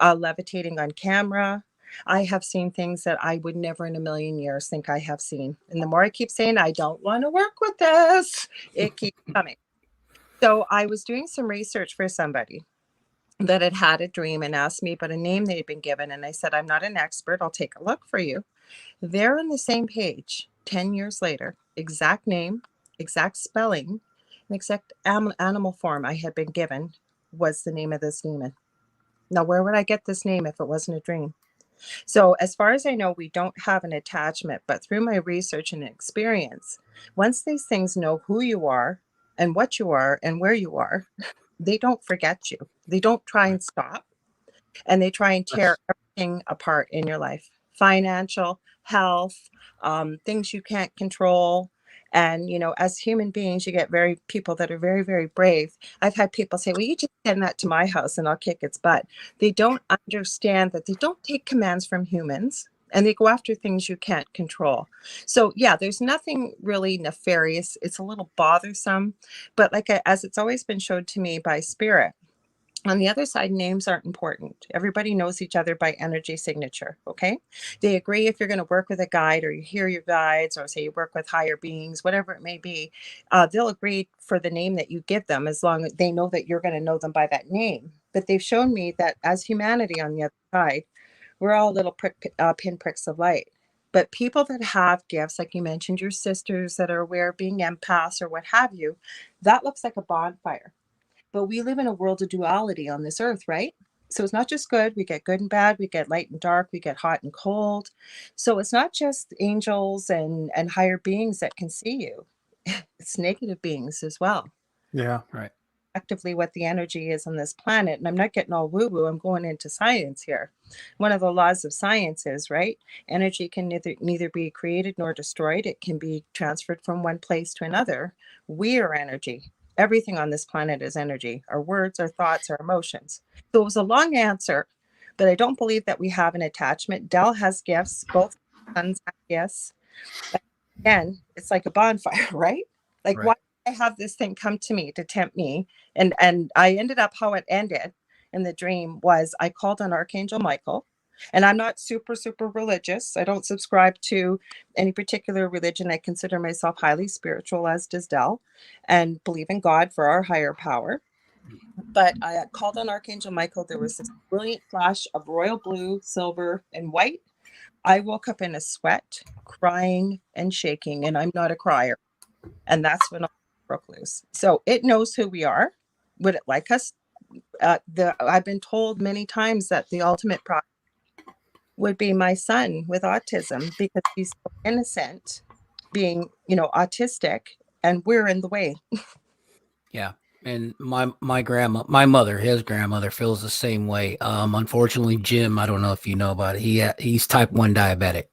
levitating on camera. I have seen things that I would never in a million years think I have seen. And the more I keep saying, I don't want to work with this, it keeps coming. So I was doing some research for somebody that had had a dream and asked me about a name they'd been given. And I said, I'm not an expert. I'll take a look for you. They're on the same page 10 years later, exact name, exact spelling, an exact animal form I had been given was the name of this demon. Now, where would I get this name if it wasn't a dream? So as far as I know, we don't have an attachment, but through my research and experience, once these things know who you are and what you are and where you are, they don't forget you. They don't try and stop, and they try and tear everything apart in your life. Financial, health, things you can't control. And, as human beings, you get people that are very, very brave. I've had people say, well, you just send that to my house and I'll kick its butt. They don't understand that they don't take commands from humans, and they go after things you can't control. So yeah, there's nothing really nefarious. It's a little bothersome, but as it's always been showed to me by spirit, on the other side, names aren't important. Everybody knows each other by energy signature, okay? They agree if you're going to work with a guide, or you hear your guides, or say you work with higher beings, whatever it may be, they'll agree for the name that you give them as long as they know that you're going to know them by that name. But they've shown me that as humanity on the other side, we're all little pinpricks of light. But people that have gifts, like you mentioned, your sisters that are aware of being empaths or what have you, that looks like a bonfire. But we live in a world of duality on this earth, right? So it's not just good. We get good and bad. We get light and dark. We get hot and cold. So it's not just angels and higher beings that can see you. It's negative beings as well. Yeah, right. Effectively what the energy is on this planet. And I'm not getting all woo-woo. I'm going into science here. One of the laws of science is, right, energy can neither be created nor destroyed. It can be transferred from one place to another. We are energy. Everything on this planet is energy. Our words, our thoughts, our emotions. So it was a long answer, but I don't believe that we have an attachment. Dell has gifts. Both sons have gifts. But again, it's like a bonfire, right? Like, right. Why did I have this thing come to me to tempt me? And I ended up, how it ended in the dream was I called on Archangel Michael. And I'm not super, super religious. I don't subscribe to any particular religion. I consider myself highly spiritual, as does Dell, and believe in God for our higher power. But I called on Archangel Michael. There was this brilliant flash of royal blue, silver, and white. I woke up in a sweat, crying and shaking, and I'm not a crier. And that's when I broke loose. So it knows who we are. Would it like us? I've been told many times that the ultimate product would be my son with autism, because he's so innocent, being, autistic, and we're in the way. Yeah. And my mother, his grandmother, feels the same way. Unfortunately, Jim, I don't know if you know about it. He's type 1 diabetic.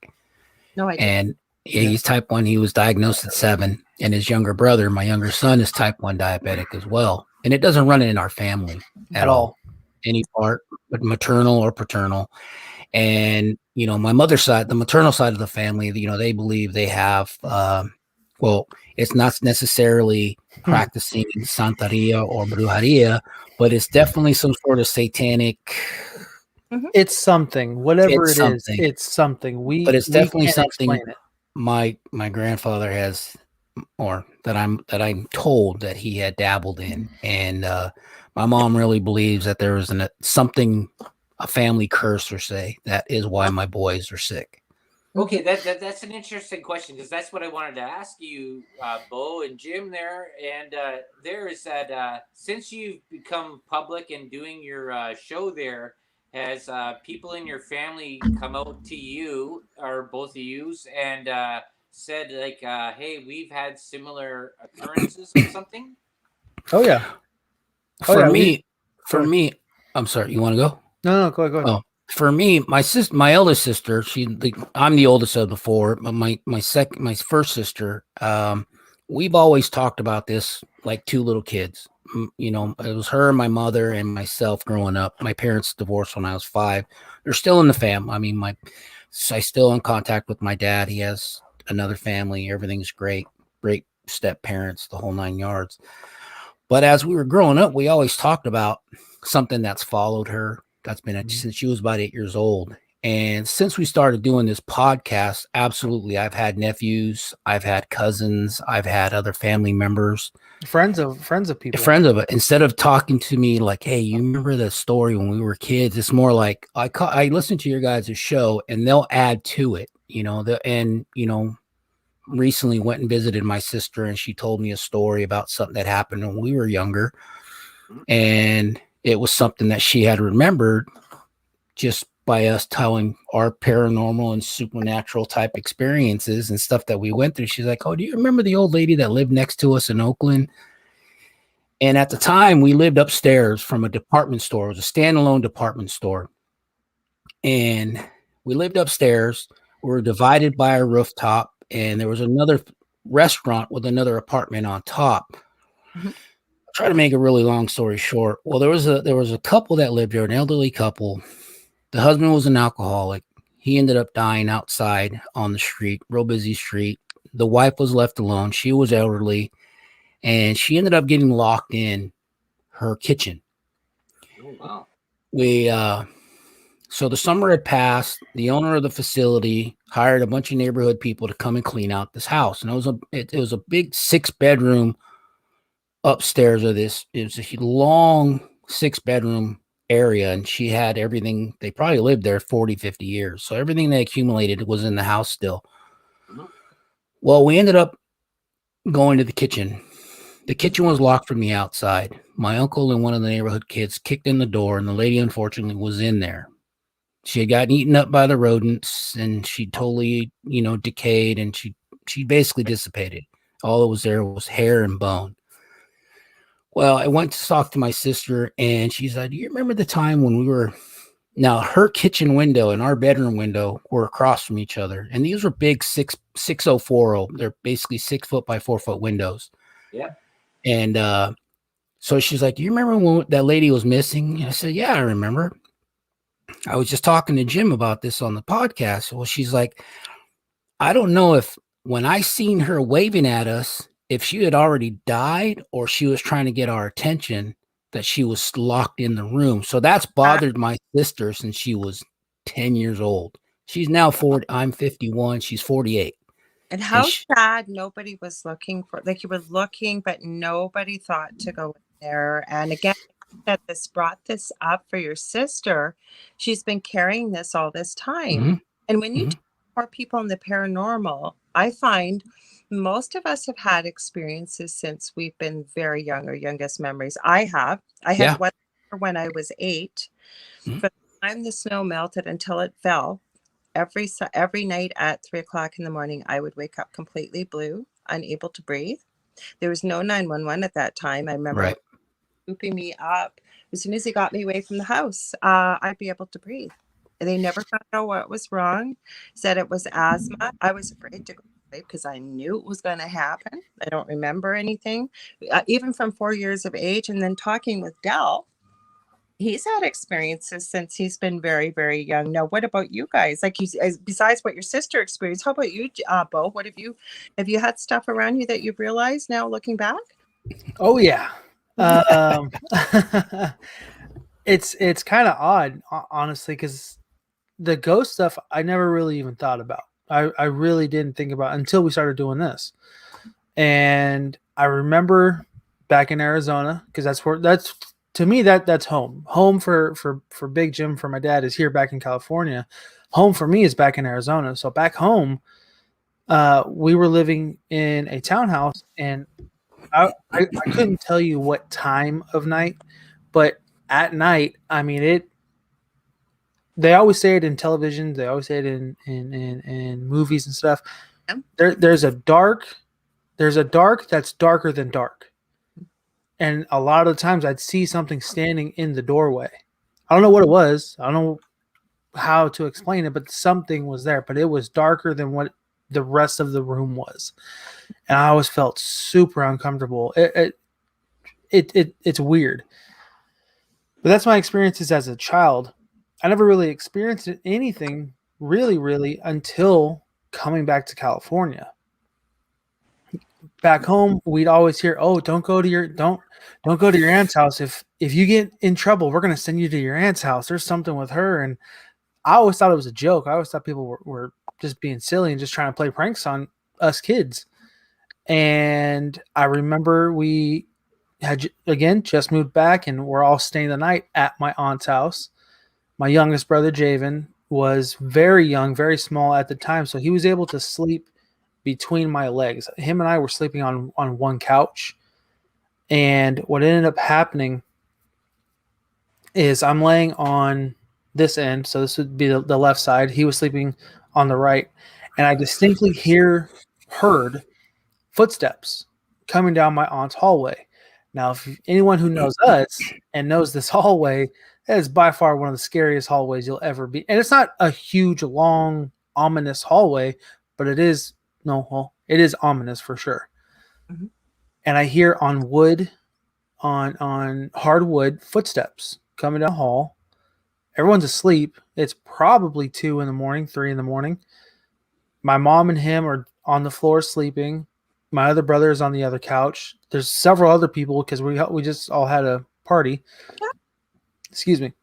No, I don't. And he's type 1. He was diagnosed at 7. And his younger brother, my younger son, is type 1 diabetic as well. And it doesn't run in our family at all. any part, but maternal or paternal. And, my mother's side, the maternal side of the family, they believe they have, well, it's not necessarily practicing Santeria or Brujeria, but it's definitely some sort of satanic. It's something, whatever It's it is, something. it's something. But it's definitely can't something explain it. my grandfather has, or that I'm told that he had dabbled in. And my mom really believes that there is a family curse, or say, that is why my boys are sick. Okay, that's an interesting question, because that's what I wanted to ask you, Bo and Jim there. And there is that since you've become public and doing your show there, has people in your family come out to you, or both of yous, and said like, hey, we've had similar occurrences or something? Oh yeah. For me, I'm sorry, you want to go? No, go ahead. Oh, for me, my eldest sister, I'm the oldest of the four, but my first sister, we've always talked about this like two little kids. It was her, my mother, and myself growing up. My parents divorced when I was 5. They're still in the fam. I mean, I still in contact with my dad. He has another family. Everything's great step parents, the whole 9 yards. But as we were growing up, we always talked about something that's followed her. That's been since she was about 8 years old. And since we started doing this podcast, absolutely, I've had nephews, I've had cousins, I've had other family members, friends of people, friends of it. Instead of talking to me like, "Hey, you remember the story when we were kids?" It's more like I listen to your guys' show, and they'll add to it. Recently went and visited my sister, and she told me a story about something that happened when we were younger, and it was something that she had remembered just by us telling our paranormal and supernatural type experiences and stuff that we went through. She's like, "Oh, do you remember the old lady that lived next to us in Oakland?" And at the time, we lived upstairs from a department store. It was a standalone department store. And we lived upstairs. We were divided by a rooftop, and there was another restaurant with another apartment on top. I'll try to make a really long story short. Well, there was a couple that lived there, an elderly couple. The husband was an alcoholic. He ended up dying outside on the street, real busy street. The wife was left alone. She was elderly, and she ended up getting locked in her kitchen. Oh, wow. So the summer had passed. The owner of the facility hired a bunch of neighborhood people to come and clean out this house. And it was a big 6-bedroom upstairs of this. It was a long 6-bedroom area, and she had everything. They probably lived there 40, 50 years. So everything they accumulated was in the house still. Well, we ended up going to the kitchen. The kitchen was locked from the outside. My uncle and one of the neighborhood kids kicked in the door, and the lady, unfortunately, was in there. She had gotten eaten up by the rodents, and she totally, decayed, and she basically dissipated. All that was there was hair and bone. Well, I went to talk to my sister, and she said, "Do you remember the time when we were..." Now, her kitchen window and our bedroom window were across from each other, and these were big 6040. They're basically 6 foot by 4 foot windows. Yeah. And so she's like, "Do you remember when that lady was missing?" And I said, "Yeah, I remember. I was just talking to Jim about this on the podcast." Well, she's like, "I don't know if when I seen her waving at us, if she had already died or she was trying to get our attention, that she was locked in the room." So that's bothered my sister since she was 10 years old. She's now 40. I'm 51. She's 48. And how sad nobody was looking for, like you were looking, but nobody thought to go in there. And again, that this brought this up for your sister. She's been carrying this all this time. And when you talk to more people in the paranormal, I find most of us have had experiences since we've been very young, or youngest memories. I had one when I was 8. From the time the snow melted until it fell, every night at 3:00 in the morning, I would wake up completely blue, unable to breathe. There was no 911 at that time. I remember scooping me up. As soon as he got me away from the house, I'd be able to breathe. They never found out what was wrong. Said it was asthma. I was afraid to go to sleep because I knew it was going to happen. I don't remember anything, even from 4 years of age. And then talking with Del, He's had experiences since he's been very, very young. Now, what about you guys? Like, besides what your sister experienced, how about you, Bo? What have you had stuff around you that you've realized now looking back? Oh yeah. It's kind of odd, honestly, because the ghost stuff I never really even thought about. I really didn't think about until we started doing this. And I remember back in Arizona, because that's to me that's home. Home for Big Jim, for my dad, is here back in California. Home for me is back in Arizona. So back home, we were living in a townhouse, and I couldn't tell you what time of night, but at night, I mean, they always say it in television. They always say it in movies and stuff. There's a dark that's darker than dark. And a lot of the times I'd see something standing in the doorway. I don't know what it was. I don't know how to explain it, but something was there, but it was darker than what the rest of the room was. And I always felt super uncomfortable. It's weird. But that's my experiences as a child. I never really experienced anything really until coming back to California. Back home, we'd always hear, "Oh, don't go to your aunt's house. If you get in trouble, we're going to send you to your aunt's house. There's something with her." And I always thought it was a joke. I always thought people were just being silly and just trying to play pranks on us kids. And I remember we had, again, just moved back, and we're all staying the night at my aunt's house. My youngest brother, Javen, was very young, very small at the time, so he was able to sleep between my legs. Him and I were sleeping on one couch. And what ended up happening is I'm laying on this end, so this would be the left side. He was sleeping on the right, and I distinctly heard footsteps coming down my aunt's hallway. Now, if anyone who knows us and knows this hallway, that is by far one of the scariest hallways you'll ever be. And it's not a huge, long, ominous hallway, but it is ominous for sure. Mm-hmm. And I hear on wood, on hardwood, footsteps coming down the hall. Everyone's asleep. It's probably 2 a.m, 3 a.m. My mom and him are on the floor sleeping. My other brother is on the other couch. There's several other people because we just all had a party. Excuse me.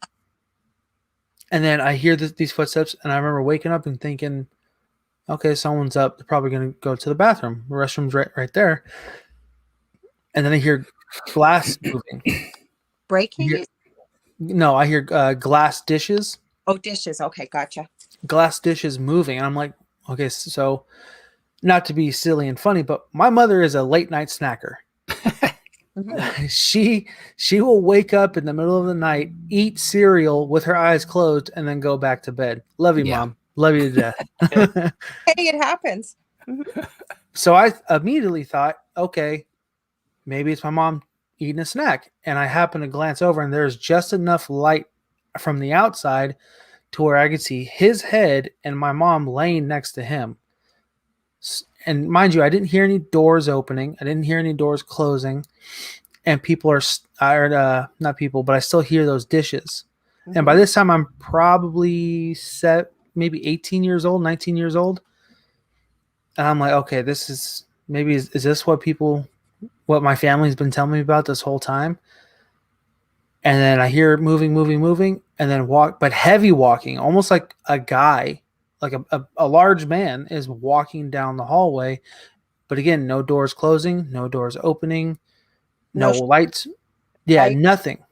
And then I hear these footsteps, and I remember waking up and thinking, okay, someone's up. They're probably going to go to the bathroom. The restroom's right there. And then I hear glass moving. Breaking? No, I hear glass dishes. Oh, dishes. Okay, gotcha. Glass dishes moving. And I'm like, okay, so not to be silly and funny, but my mother is a late night snacker. She will wake up in the middle of the night, eat cereal with her eyes closed, and then go back to bed. Love you, Mom. Love you to death. Hey, it happens. So I immediately thought, okay, maybe it's my mom eating a snack. And I happen to glance over, and there's just enough light from the outside to where I could see his head and my mom laying next to him. And mind you, I didn't hear any doors opening. I didn't hear any doors closing. And people are not people, but I still hear those dishes. Mm-hmm. And by this time, I'm probably maybe 18 years old, 19 years old. And I'm like, okay, this is maybe, is this what my family's been telling me about this whole time? And then I hear moving, and then walk, but heavy walking, almost like a guy, like a large man is walking down the hallway. But again, no doors closing, no doors opening, no lights. Yeah, nothing.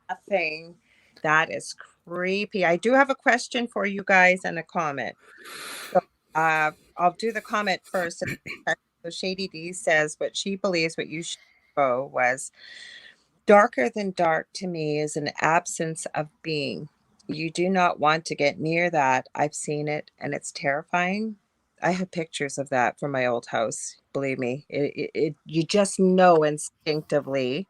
Nothing. That is creepy. I do have a question for you guys and a comment. So, I'll do the comment first. So Shady D says what she believes what you show was darker than dark to me is an absence of being. You do not want to get near that. I've seen it and it's terrifying. I have pictures of that from my old house. Believe me, you just know instinctively.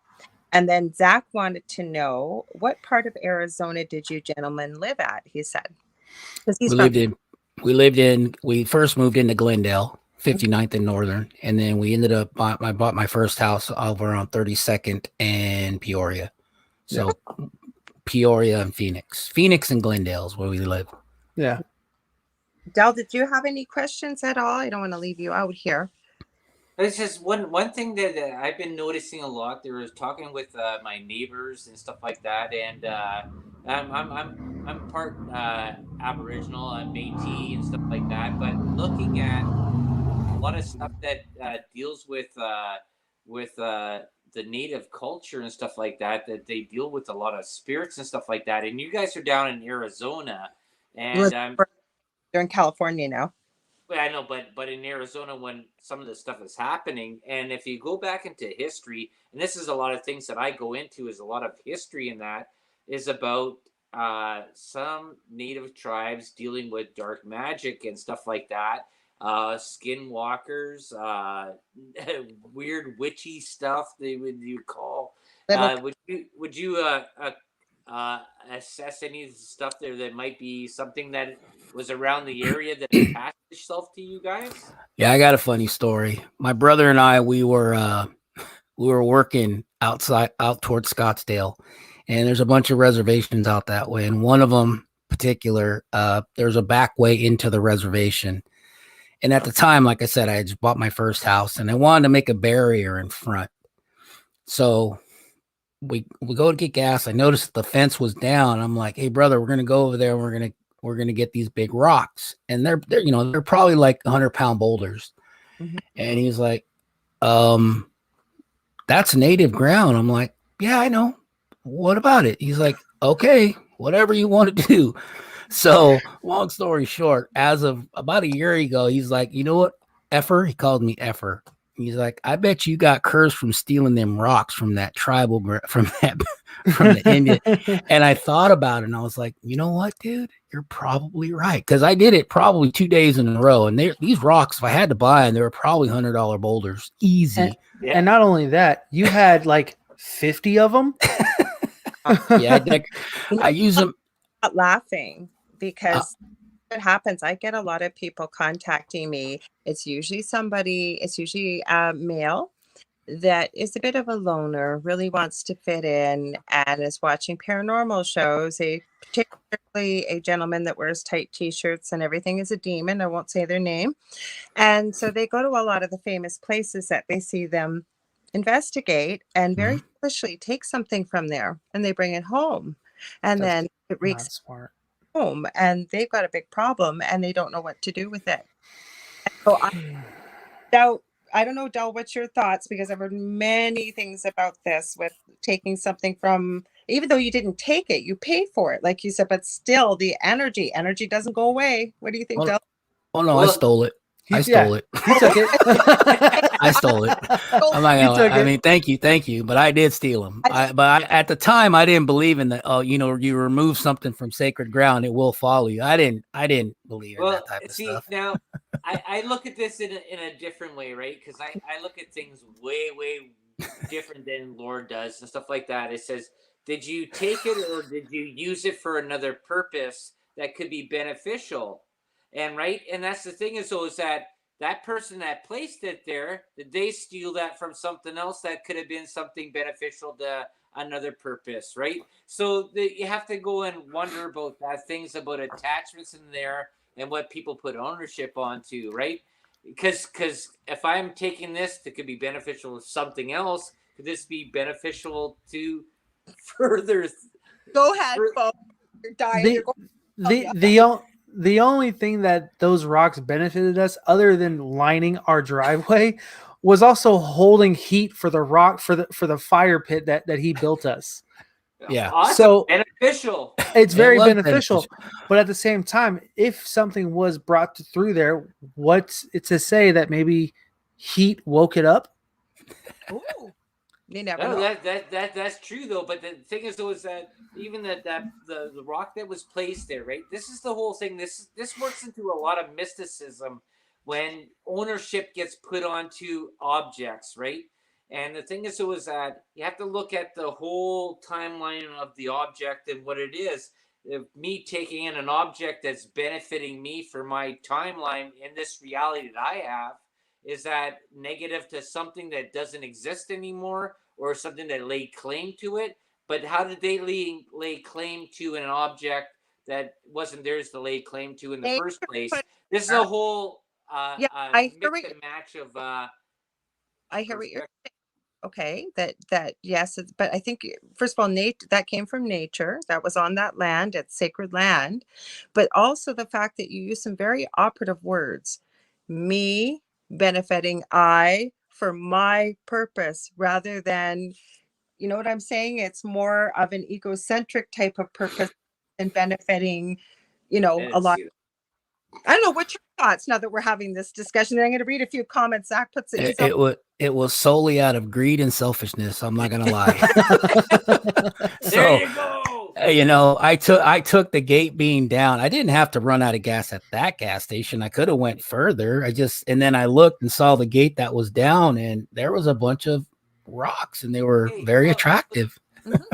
And then Zach wanted to know, what part of Arizona did you gentlemen live at? He said, we first moved into Glendale, 59th and Northern, and then we ended up, I bought my first house over on 32nd and Peoria. So Peoria and Phoenix and Glendale is where we live. Yeah. Del, did you have any questions at all? I don't want to leave you out here. It's just one thing that I've been noticing a lot. There was talking with my neighbors and stuff like that, and I'm part Aboriginal, Métis, and stuff like that. But looking at a lot of stuff that deals with the native culture and stuff like that, that they deal with a lot of spirits and stuff like that. And you guys are down in Arizona, and they're in California now. I know, but in Arizona, when some of this stuff is happening, and if you go back into history, and this is a lot of things that I go into, is a lot of history in that is about some native tribes dealing with dark magic and stuff like that, skinwalkers, weird witchy stuff you call. Would you assess any of the stuff there that might be something that was around the area that attached itself to you guys? Yeah, I got a funny story. My brother and I, we were working out towards Scottsdale, and there's a bunch of reservations out that way. And one of them particular, there's a back way into the reservation. And at the time, like I said, I had just bought my first house, and I wanted to make a barrier in front. So we go to get gas. I noticed the fence was down. I'm like, hey brother, we're gonna go over there. And we're gonna get these big rocks, and they're probably like 100-pound boulders. Mm-hmm. And he's like, that's native ground. I'm like, yeah, I know. What about it? He's like, okay, whatever you want to do. So long story short, as of about a year ago, he's like, you know what, Effer? He called me Effer. He's like, I bet you got cursed from stealing them rocks from that tribal, from the Indian. And I thought about it, and I was like, you know what, dude? You're probably right. Because I did it probably 2 days in a row. And these rocks, if I had to buy them, they were probably $100 boulders. Easy. And not only that, you had like 50 of them. Yeah, I use them. Not laughing because what happens, I get a lot of people contacting me. It's usually a male that is a bit of a loner, really wants to fit in, and is watching paranormal shows. Particularly a gentleman that wears tight t-shirts and everything is a demon. I won't say their name. And so they go to a lot of the famous places that they see them investigate, and very foolishly take something from there and they bring it home. And then it wreaks home, and they've got a big problem and they don't know what to do with it. So I don't know, Del, what's your thoughts? Because I've heard many things about this with taking something from, even though you didn't take it, you paid for it, like you said, but still the energy doesn't go away. What do you think, Del? Oh no, I stole it. I stole it. He took it. I stole it. I'm not gonna lie. I mean, thank you, but I did steal them. At the time, I didn't believe in that. Oh, you remove something from sacred ground, it will follow you. I didn't believe in that type of stuff. Now, I look at this in a different way, right? Because I look at things way different than Lord does and stuff like that. It says, did you take it or did you use it for another purpose that could be beneficial? And that's the thing is that person that placed it there, did they steal that from something else that could have been something beneficial to another purpose, right? So you have to go and wonder about that, things about attachments in there and what people put ownership onto, right? Because if I'm taking this that could be beneficial to something else, could this be beneficial to further? Go ahead, folks. You're dying. The only thing that those rocks benefited us, other than lining our driveway, was also holding heat for the rock for the fire pit that he built us. Yeah. Awesome. So beneficial. It's very beneficial. But at the same time, if something was brought through there, what's it to say that maybe heat woke it up? Ooh. You never know. That's true though. But the thing is though is that even the rock that was placed there, right? This is the whole thing. This works into a lot of mysticism when ownership gets put onto objects, right? And the thing is though is that you have to look at the whole timeline of the object and what it is. If me taking in an object that's benefiting me for my timeline in this reality that I have, is that negative to something that doesn't exist anymore or something that laid claim to it? But how did they lay claim to an object that wasn't theirs to lay claim to in the first place? This is a whole I hear mix and match of I hear what you're saying. Okay, that yes, but I think first of all, that came from nature. That was on that land. It's sacred land, but also the fact that you use some very operative words. Me benefiting, I for my purpose, rather than, you know what I'm saying? It's more of an egocentric type of purpose than benefiting, a lot. I don't know. What's your thoughts now that we're having this discussion? I'm going to read a few comments. Zach puts it. It was solely out of greed and selfishness. I'm not going to lie. There you go. I took the gate being down. I didn't have to run out of gas at that gas station. I could have went further. And then I looked and saw the gate that was down, and there was a bunch of rocks, and they were very attractive.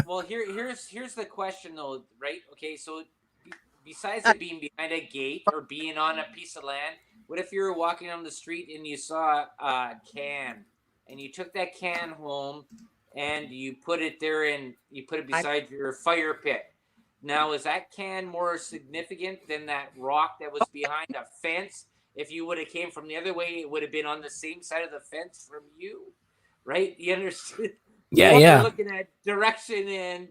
Well, here's the question though, right? Okay, so besides it being behind a gate or being on a piece of land, what if you were walking on the street and you saw a can and you took that can home and you put it there and you put it beside your fire pit? Now, is that can more significant than that rock that was behind a fence? If you would have came from the other way, it would have been on the same side of the fence from you, right? You understand? Yeah. You're looking at direction and.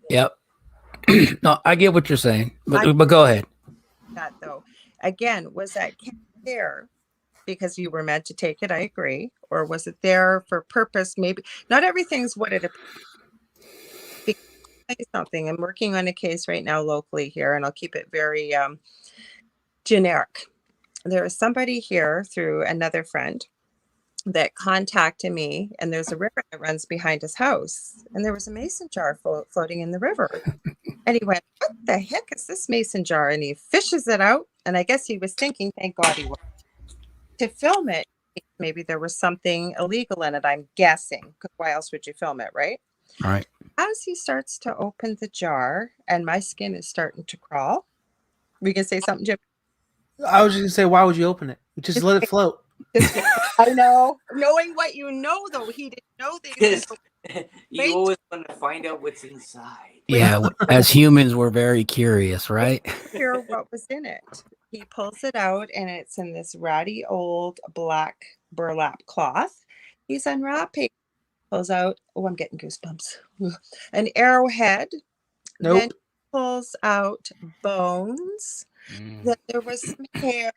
Yep. No, I get what you're saying, but go ahead. That though, again, was that there because you were meant to take it? I agree. Or was it there for purpose? Maybe not everything's what it appears. Something. I'm working on a case right now locally here, and I'll keep it very generic. There is somebody here through another friend that contacted me, and there's a river that runs behind his house, and there was a mason jar floating in the river. And he went, what the heck is this mason jar? And he fishes it out, and I guess he was thinking, thank God he was, to film it. Maybe there was something illegal in it, I'm guessing, because why else would you film it, right? All right. As he starts to open the jar, and my skin is starting to crawl. We can say something, Jim? I was just going to say, why would you open it? Just let it float. I know. Knowing what you know, though, he didn't know these. You always want to find out what's inside. Yeah, as humans, we're very curious, right? Hear what was in it. He pulls it out, and it's in this ratty old black burlap cloth. He's unwrapping. Pulls out. Oh, I'm getting goosebumps. An arrowhead. Nope. Then pulls out bones. Then there was some hair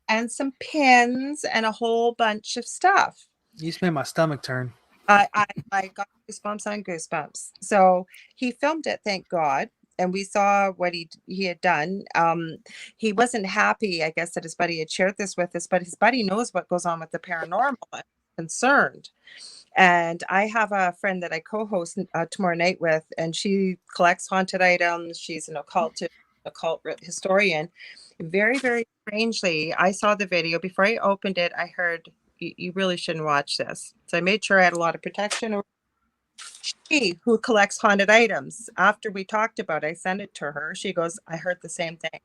and some pins and a whole bunch of stuff. You just made my stomach turn. I got goosebumps on goosebumps. So he filmed it, thank God. And we saw what he had done. He wasn't happy, I guess, that his buddy had shared this with us, but his buddy knows what goes on with the paranormal and concerned. And I have a friend that I co-host tomorrow night with, and she collects haunted items. She's an occult historian. Very, very strangely, I saw the video. Before I opened it, I heard, you really shouldn't watch this. So I made sure I had a lot of protection. She, who collects haunted items, after we talked about it, I sent it to her. She goes, I heard the same thing.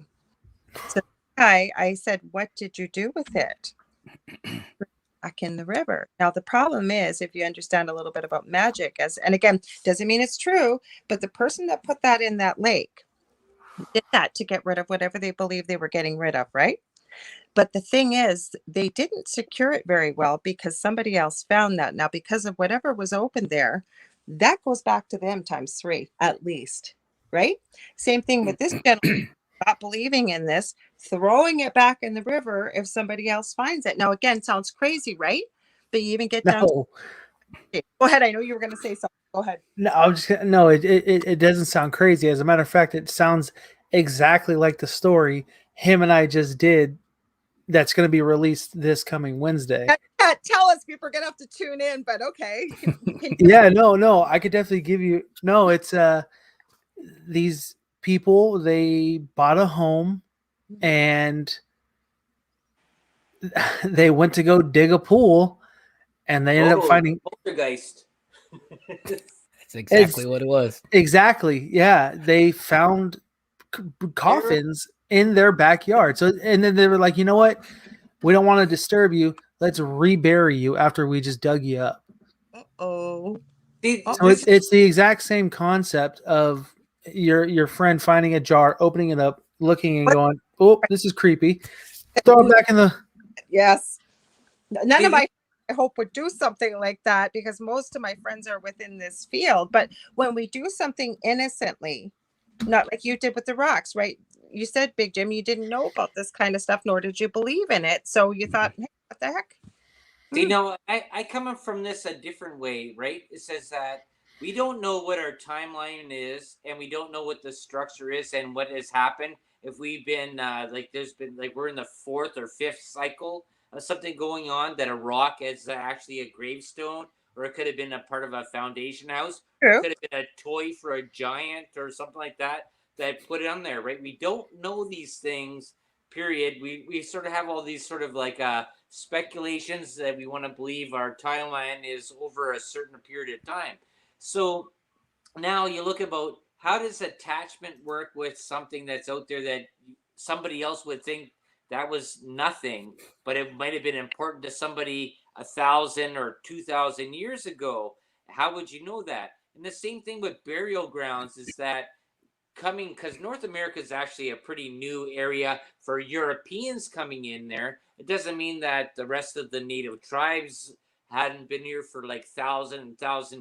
So I said, what did you do with it? Back in the river. Now, the problem is, if you understand a little bit about magic, and again, doesn't mean it's true, but the person that put that in that lake did that to get rid of whatever they believed they were getting rid of, right? But the thing is, they didn't secure it very well because somebody else found that. Now, because of whatever was open there, that goes back to them times 3, at least, right? Same thing with this gentleman, not believing in this, throwing it back in the river if somebody else finds it. Now, again, sounds crazy, right? But you even get down to... Go ahead. I know you were going to say something. Go ahead. No, it doesn't sound crazy. As a matter of fact, it sounds exactly like the story him and I just did that's going to be released this coming Wednesday. Tell us, people are going to have to tune in, but okay. Yeah, no, I could definitely give you, no, it's these people, they bought a home and they went to go dig a pool and they ended up finding poltergeist. That's exactly what it was. Exactly. Yeah. They found coffins in their backyard. So, and then they were like, you know what? We don't want to disturb you. Let's rebury you after we just dug you up. Uh-oh. So it's the exact same concept of your friend finding a jar, opening it up, looking and going, "Oh, this is creepy." Throw it back in the. Yes. None of my, I hope, would do something like that because most of my friends are within this field. But when we do something innocently, not like you did with the rocks, right? You said, Big Jim, you didn't know about this kind of stuff, nor did you believe in it. So you thought, hey, what the heck? You know, I come from this a different way, right? It says that we don't know what our timeline is, and we don't know what the structure is, and what has happened. If we've been like, there's been like we're in the fourth or fifth cycle of something going on, that a rock is actually a gravestone, or it could have been a part of a foundation house, or it True. could have been a toy for a giant or something like that that put it on there, right? We don't know these things. Period. We sort of have all these sort of like speculations that we want to believe our timeline is over a certain period of time. So now you look about, how does attachment work with something that's out there that somebody else would think that was nothing, but it might have been important to somebody 1,000 or 2,000 years ago? How would you know that? And the same thing with burial grounds is that coming, because North America is actually a pretty new area for Europeans coming in there. It doesn't mean that the rest of the native tribes hadn't been here for like thousand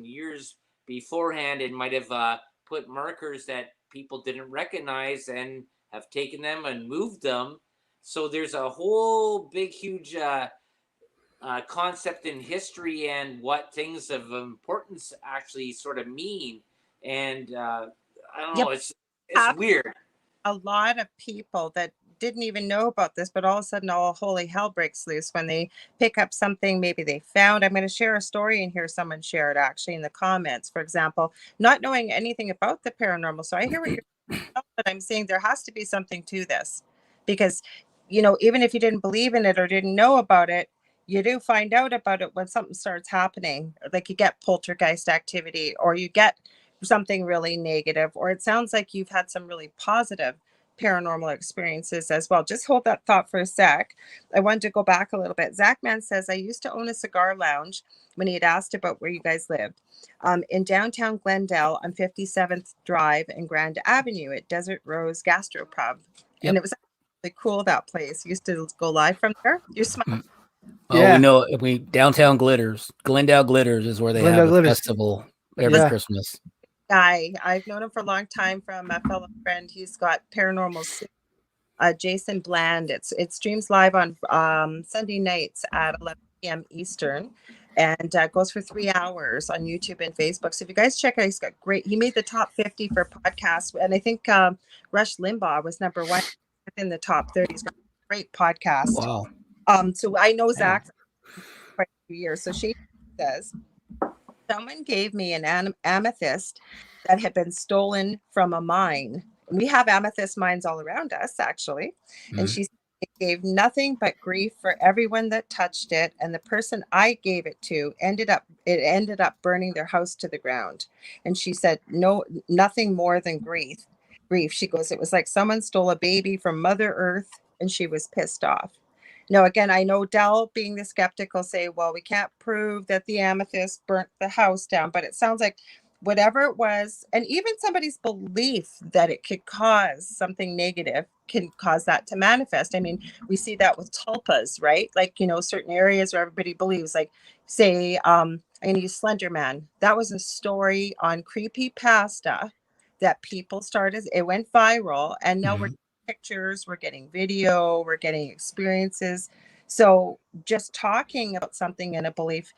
years beforehand, and might have put markers that people didn't recognize and have taken them and moved them. So there's a whole big, huge concept in history and what things of importance actually sort of mean. And I don't know, Yep. it's weird. A lot of people that didn't even know about this, but all of a sudden, all holy hell breaks loose when they pick up something maybe they found. I'm going to share a story in here. Someone shared actually in the comments, for example, not knowing anything about the paranormal. So I hear what you're saying, but I'm saying there has to be something to this because, you know, even if you didn't believe in it or didn't know about it, you do find out about it when something starts happening. Like you get poltergeist activity, or you get something really negative, or it sounds like you've had some really positive paranormal experiences as well. Just hold that thought for a sec. I wanted to go back a little bit. Zachman says, I used to own a cigar lounge when he had asked about where you guys lived. In downtown Glendale on 57th Drive and Grand Avenue at Desert Rose Gastropub. Yep. And it was really cool, that place. Used to go live from there. You're smiling. Oh, yeah. We know if we downtown Glendale Glitters is where they have a festival every Christmas. I've known him for a long time from a fellow friend. He's got paranormal. Jason Bland. It streams live on Sunday nights at 11 p.m. Eastern, and goes for 3 hours on YouTube and Facebook. So if you guys check out, he's got great. He made the top 50 for podcasts, and I think Rush Limbaugh was number 1 within the top 30. He's got a great podcast. Wow. So I know Zach for quite a few years. So she says, someone gave me an amethyst that had been stolen from a mine. We have amethyst mines all around us, actually. Mm-hmm. And she said, it gave nothing but grief for everyone that touched it. And the person I gave it to ended up burning their house to the ground. And she said, no, nothing more than grief. She goes, it was like someone stole a baby from Mother Earth, and she was pissed off. Now, again, I know Dell, being the skeptic, will say, well, we can't prove that the amethyst burnt the house down, but it sounds like whatever it was, and even somebody's belief that it could cause something negative can cause that to manifest. I mean, we see that with tulpas, right? Like, you know, certain areas where everybody believes, like, say, I'm going to use Slender Man. That was a story on Creepypasta that people started, it went viral, and now we're pictures, we're getting video, we're getting experiences. So just talking about something in a belief,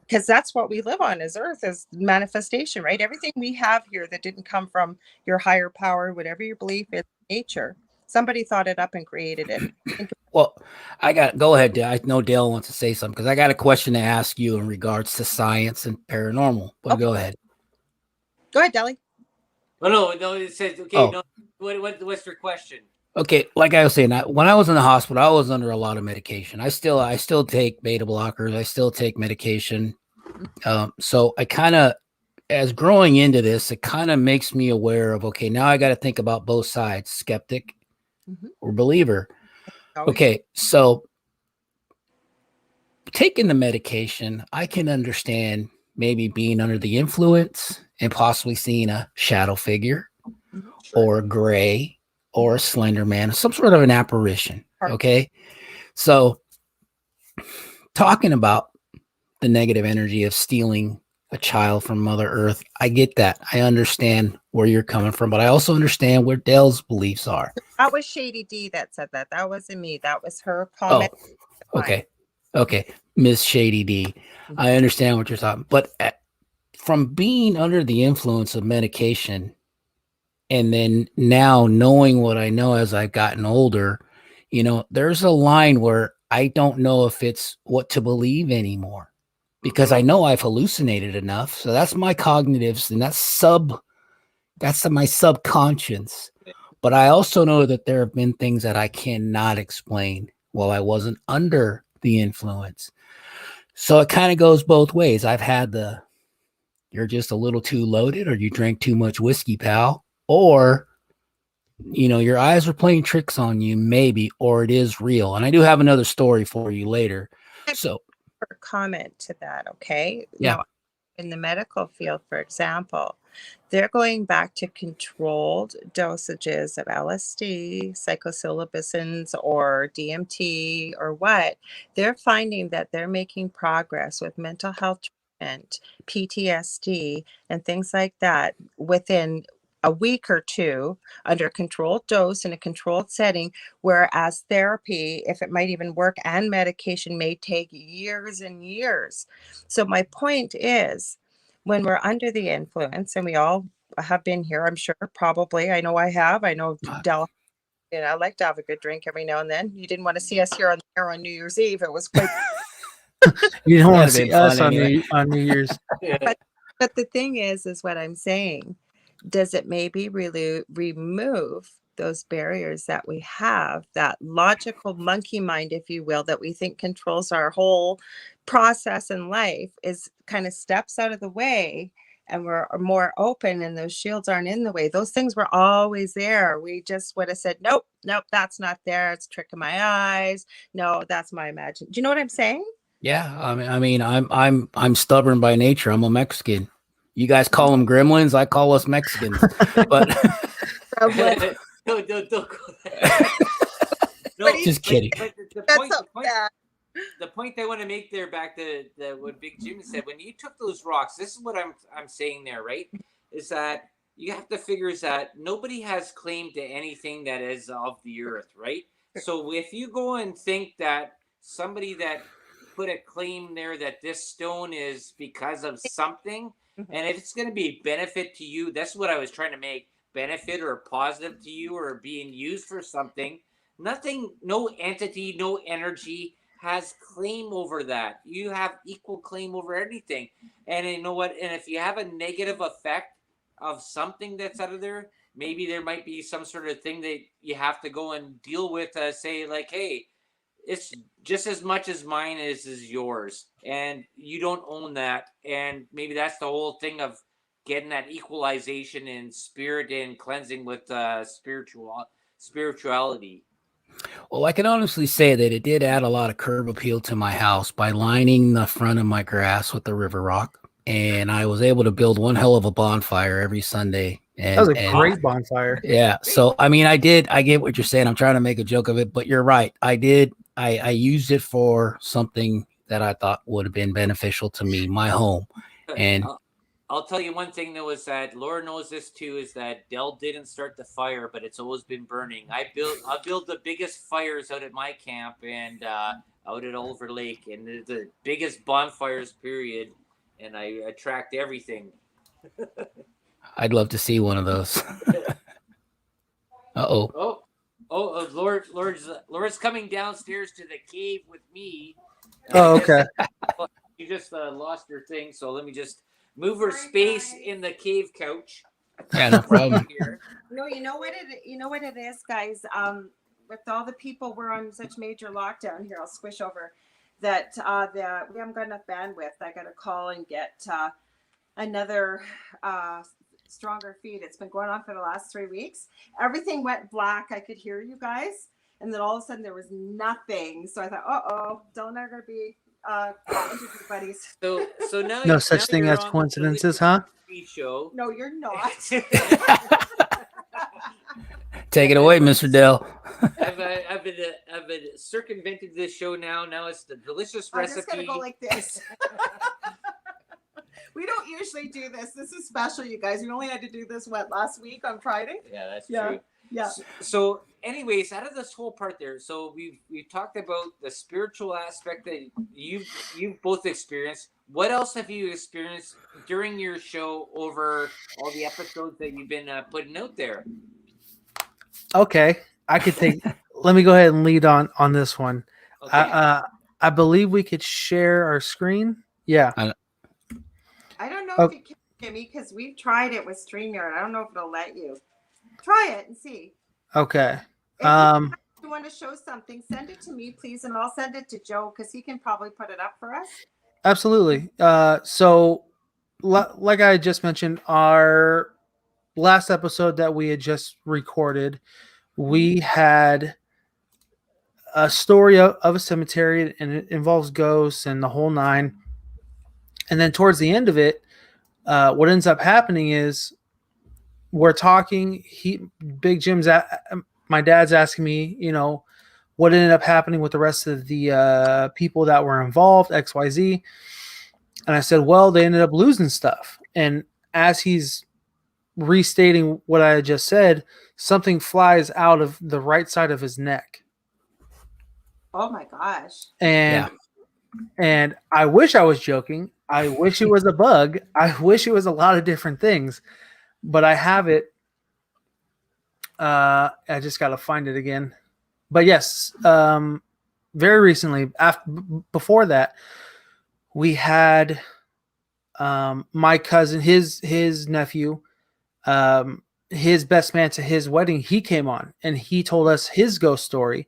because that's what we live on as Earth, is manifestation, right? Everything we have here that didn't come from your higher power, whatever your belief is, nature, somebody thought it up and created it. Well, go ahead, Dale. I know Dale wants to say something because I got a question to ask you in regards to science and paranormal. But go ahead. Go ahead, Deli. Well, no, it says, okay, no, what's your question? Okay, like I was saying, when I was in the hospital, I was under a lot of medication. I still take beta blockers. I still take medication. So I kind of, as growing into this, it kind of makes me aware of, okay, now I got to think about both sides, skeptic or believer. Okay, so taking the medication, I can understand maybe being under the influence and possibly seeing a shadow figure or a gray or a slender man, some sort of an apparition. Okay. So talking about the negative energy of stealing a child from Mother Earth, I get that. I understand where you're coming from, but I also understand where Dell's beliefs are. That was Shady D that said that. That wasn't me. That was her comment. Oh, okay. Okay. Miss Shady D. I understand what you're talking, but from being under the influence of medication and then now knowing what I know as I've gotten older, there's a line where I don't know if it's what to believe anymore because I know I've hallucinated enough. So that's my cognitives and that's my subconscious. But I also know that there have been things that I cannot explain while I wasn't under the influence. So it kind of goes both ways. I've had you're just a little too loaded, or you drank too much whiskey, pal, or, your eyes are playing tricks on you, maybe, or it is real. And I do have another story for you later. So comment to that. Okay. Yeah. Now, in the medical field, for example, they're going back to controlled dosages of LSD, psilocybins, or DMT, or what. They're finding that they're making progress with mental health treatment, PTSD, and things like that within a week or two under a controlled dose in a controlled setting, whereas therapy, if it might even work, and medication may take years and years. So my point is, when we're under the influence, and we all have been here, I'm sure, probably, I know I have, I know Del, I like to have a good drink every now and then. You didn't want to see us here on the air on New Year's Eve. It was quite you don't want to see us on New Year's. But the thing is what I'm saying, does it maybe really remove those barriers that we have, that logical monkey mind, if you will, that we think controls our whole process in life, is kind of steps out of the way, and we're more open, and those shields aren't in the way. Those things were always there. We just would have said, nope, that's not there. It's a trick of my eyes. No, that's my imagination. Do you know what I'm saying? Yeah. I mean, I'm stubborn by nature. I'm a Mexican. You guys call them gremlins. I call us Mexicans. But don't go there. No, just kidding. But the point I want to make there, back to what Big Jim said, when you took those rocks, this is what I'm saying there, right? Is that you have to figure is that nobody has claim to anything that is of the earth, right? So if you go and think that somebody that put a claim there that this stone is because of something, and if it's going to be benefit to you, that's what I was trying to make, benefit or positive to you or being used for something. Nothing, no entity, no energy has claim over that. You have equal claim over anything. And you know what? And if you have a negative effect of something that's out of there, maybe there might be some sort of thing that you have to go and deal with, say like, hey, it's just as much as mine is yours, and you don't own that. And maybe that's the whole thing of getting that equalization in spirit and cleansing with spirituality. Well, I can honestly say that it did add a lot of curb appeal to my house by lining the front of my grass with the river rock. And I was able to build one hell of a bonfire every Sunday. And, that was a great bonfire. Yeah. So, I mean, I get what you're saying. I'm trying to make a joke of it, but you're right. I used it for something that I thought would have been beneficial to me, my home. And I'll tell you one thing though, is that Laura knows this too, is that Dell didn't start the fire, but it's always been burning. I build the biggest fires out at my camp and out at Oliver Lake, and the biggest bonfires period, and I attract everything. I'd love to see one of those. Oh, Laura's coming downstairs to the cave with me. Oh, okay. She just lost her thing, so let me just move her space in the cave couch. Yeah, no problem. No, you know what it is, guys. With all the people, we're on such major lockdown here. I'll squish over that. We haven't got enough bandwidth. I got to call and get another stronger feed. It's been going on for the last 3 weeks. Everything went black. I could hear you guys, and then all of a sudden there was nothing. So I thought, Dylan and I are going to be interview buddies. So now No such now thing you're as on the coincidences, Delicious huh? Recipe Show. No, you're not. Take it away, Mr. Dell. I've been circumvented this show now. Now it's the Delicious I'm Recipe. just gonna go like this. We don't usually do this. This is special, you guys. We only had to do this last week on Friday. Yeah, that's Yeah. true. Yeah. So, anyways, out of this whole part there, so we've talked about the spiritual aspect that you've both experienced. What else have you experienced during your show over all the episodes that you've been putting out there? Okay, I could take. Let me go ahead and lead on this one. Okay. I believe we could share our screen. Yeah. I don't know Oh. if you can, Jimmy, because we've tried it with StreamYard. I don't know if it'll let you. Try it and see. Okay. If you want to show something, send it to me, please, and I'll send it to Joe because he can probably put it up for us. Absolutely. So, like I just mentioned, our last episode that we had just recorded, we had a story of a cemetery, and it involves ghosts and the whole nine. And then towards the end of it, what ends up happening is we're talking. Big Jim's my dad's asking me, what ended up happening with the rest of the people that were involved, XYZ. And I said, well, they ended up losing stuff. And as he's restating what I had just said, something flies out of the right side of his neck. Oh my gosh. And I wish I was joking. I wish it was a bug. I wish it was a lot of different things. But I have it. I just got to find it again. But yes, very recently, before that, we had my cousin, his nephew, his best man to his wedding. He came on and he told us his ghost story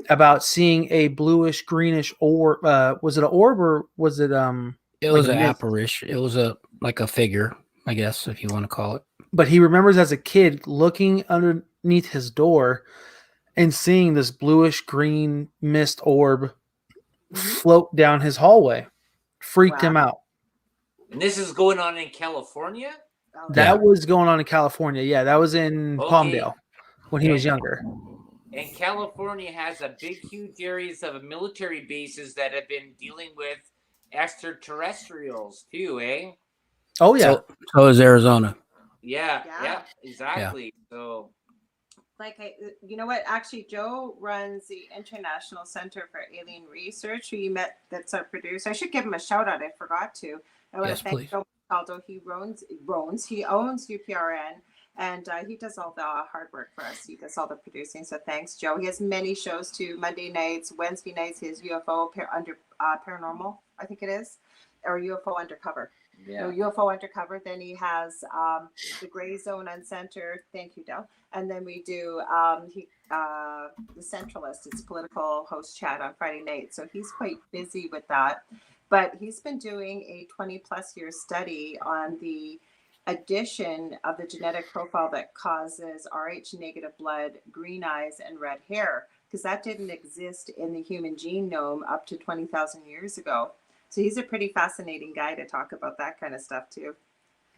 about seeing a bluish greenish orb. Was it an orb or was it It was an apparition. It was a figure, I guess, if you want to call it. But he remembers as a kid looking underneath his door and seeing this bluish green mist orb float down his hallway. Freaked him out. And this is going on in California? That was going on in California. Yeah, that was in Palmdale when he was younger. And California has a big, huge areas of military bases that have been dealing with extraterrestrials too, eh? Oh, yeah. So is Arizona. Yeah, exactly. Yeah. So, you know what? Actually, Joe runs the International Center for Alien Research, who you met. That's our producer. I should give him a shout out. I forgot to. I want to thank Joe Aldo. He owns UPRN, and he does all the hard work for us. He does all the producing. So thanks, Joe. He has many shows too. Monday nights, Wednesday nights. His UFO Paranormal, I think it is, or UFO Undercover. Yeah. UFO Undercover. Then he has the Gray Zone Uncensored. Thank you, Del. And then we do the Centralist. It's political host chat on Friday night. So he's quite busy with that. But he's been doing a 20-plus year study on the addition of the genetic profile that causes Rh negative blood, green eyes, and red hair, because that didn't exist in the human genome up to 20,000 years ago. So he's a pretty fascinating guy to talk about that kind of stuff too.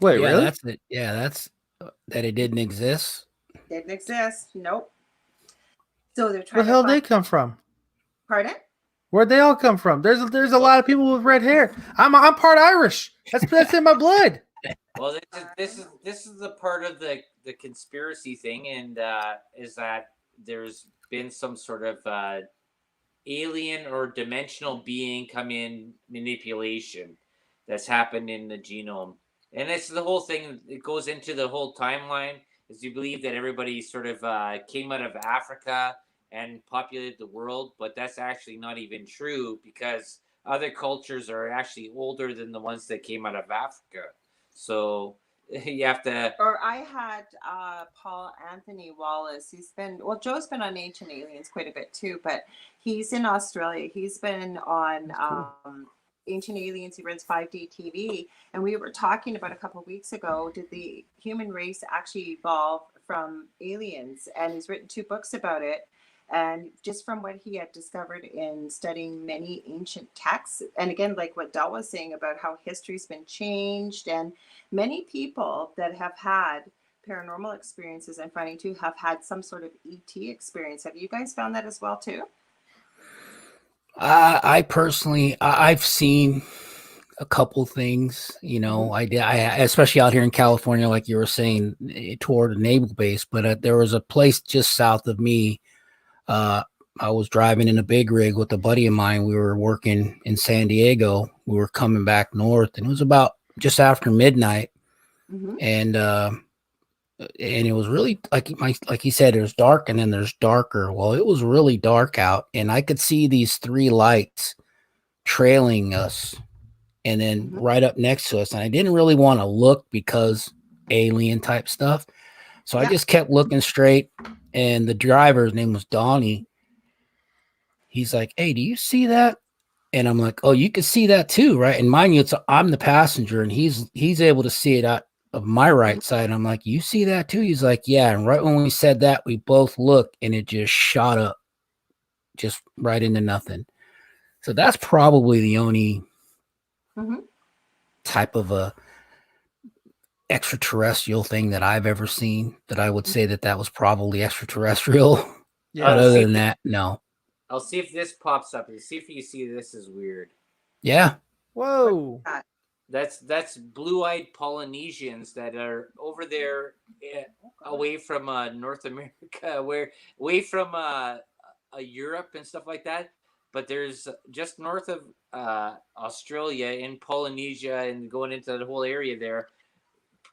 Wait, really? That's it. Yeah, that's that it didn't exist. Didn't exist. Nope. So they're trying. Where the hell they come from? Pardon? Where'd they all come from? There's a lot of people with red hair. I'm part Irish. That's in my blood. Well, this is the part of the conspiracy thing, and is that there's been some sort of alien or dimensional being come in manipulation that's happened in the genome. And it's the whole thing. It goes into the whole timeline. Is you believe that everybody sort of came out of Africa and populated the world, but that's actually not even true, because other cultures are actually older than the ones that came out of Africa. So you have to. Or I had Paul Anthony Wallace. Joe's been on Ancient Aliens quite a bit too, but he's in Australia. He's been on Ancient Aliens. He runs 5D TV, and we were talking about a couple of weeks ago, did the human race actually evolve from aliens? And he's written 2 books about it. And just from what he had discovered in studying many ancient texts, and again, like what Del was saying about how history's been changed, and many people that have had paranormal experiences, I'm finding too, have had some sort of ET experience. Have you guys found that as well too? I personally, I've seen a couple things, you know, I especially out here in California, like you were saying, toward a naval base, but there was a place just south of me. I was driving in a big rig with a buddy of mine. We were working in San Diego. We were coming back north, and it was about just after midnight. And it was really like he said, there's dark and then there's darker. Well, it was really dark out, and I could see these three lights trailing us, and then right up next to us. And I didn't really want to look because alien type stuff. So I just kept looking straight. And the driver's name was Donnie. He's like, "Hey, do you see that?" And I'm like, "Oh, you can see that too, right?" And mind you, I'm the passenger, and he's able to see it out of my right side. I'm like, "You see that too?" He's like, "Yeah." And right when we said that, we both looked, and it just shot up, just right into nothing. So that's probably the only type of a extraterrestrial thing that I've ever seen that I would say that was probably extraterrestrial. Yeah. But other than that, no. I'll see if this pops up and see if you see this is weird. Yeah. Whoa. That's blue-eyed Polynesians that are over there away from North America, away from Europe and stuff like that. But there's just north of Australia in Polynesia and going into the whole area there,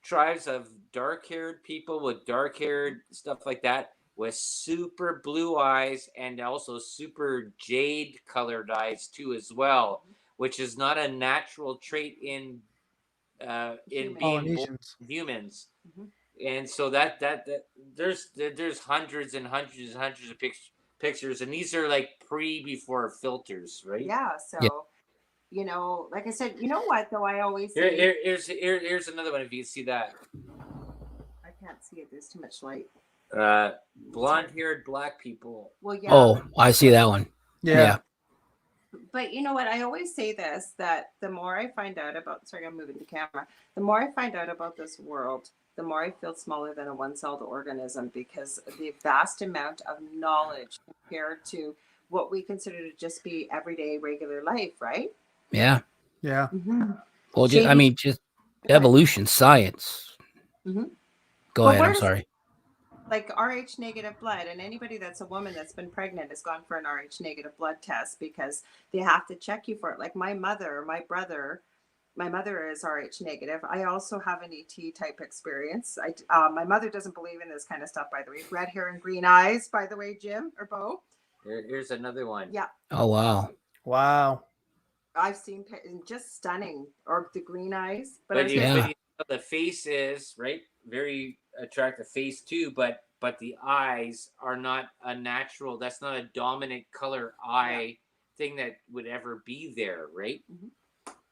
tribes of dark-haired people with dark-haired stuff like that, with super blue eyes and also super jade colored eyes too as well, which is not a natural trait in being humans. And so that there's hundreds and hundreds and hundreds of pictures, and these are like before filters, right? Yeah. So you know, like I said, you know what though, I always say, here's another one if you can see that. I can't see it, there's too much light. Blonde-haired black people. Well, yeah. Oh, I see that one. Yeah. But you know what? I always say this, that the more I find out about, sorry, I'm moving the camera. The more I find out about this world, the more I feel smaller than a one-celled organism, because the vast amount of knowledge compared to what we consider to just be everyday, regular life, right? Yeah. Yeah. Well, just evolution, science. Go ahead. I'm sorry. Like Rh negative blood, and anybody that's a woman that's been pregnant has gone for an Rh negative blood test because they have to check you for it. Like my mother is Rh negative. I also have an ET type experience. My mother doesn't believe in this kind of stuff, by the way. Red hair and green eyes, by the way, Jim or Bo. Here's another one. Yeah. Oh, wow. I've seen just stunning, or the green eyes. But the face is right, very attractive face too, but the eyes are not a natural. That's not a dominant color eye thing that would ever be there, right?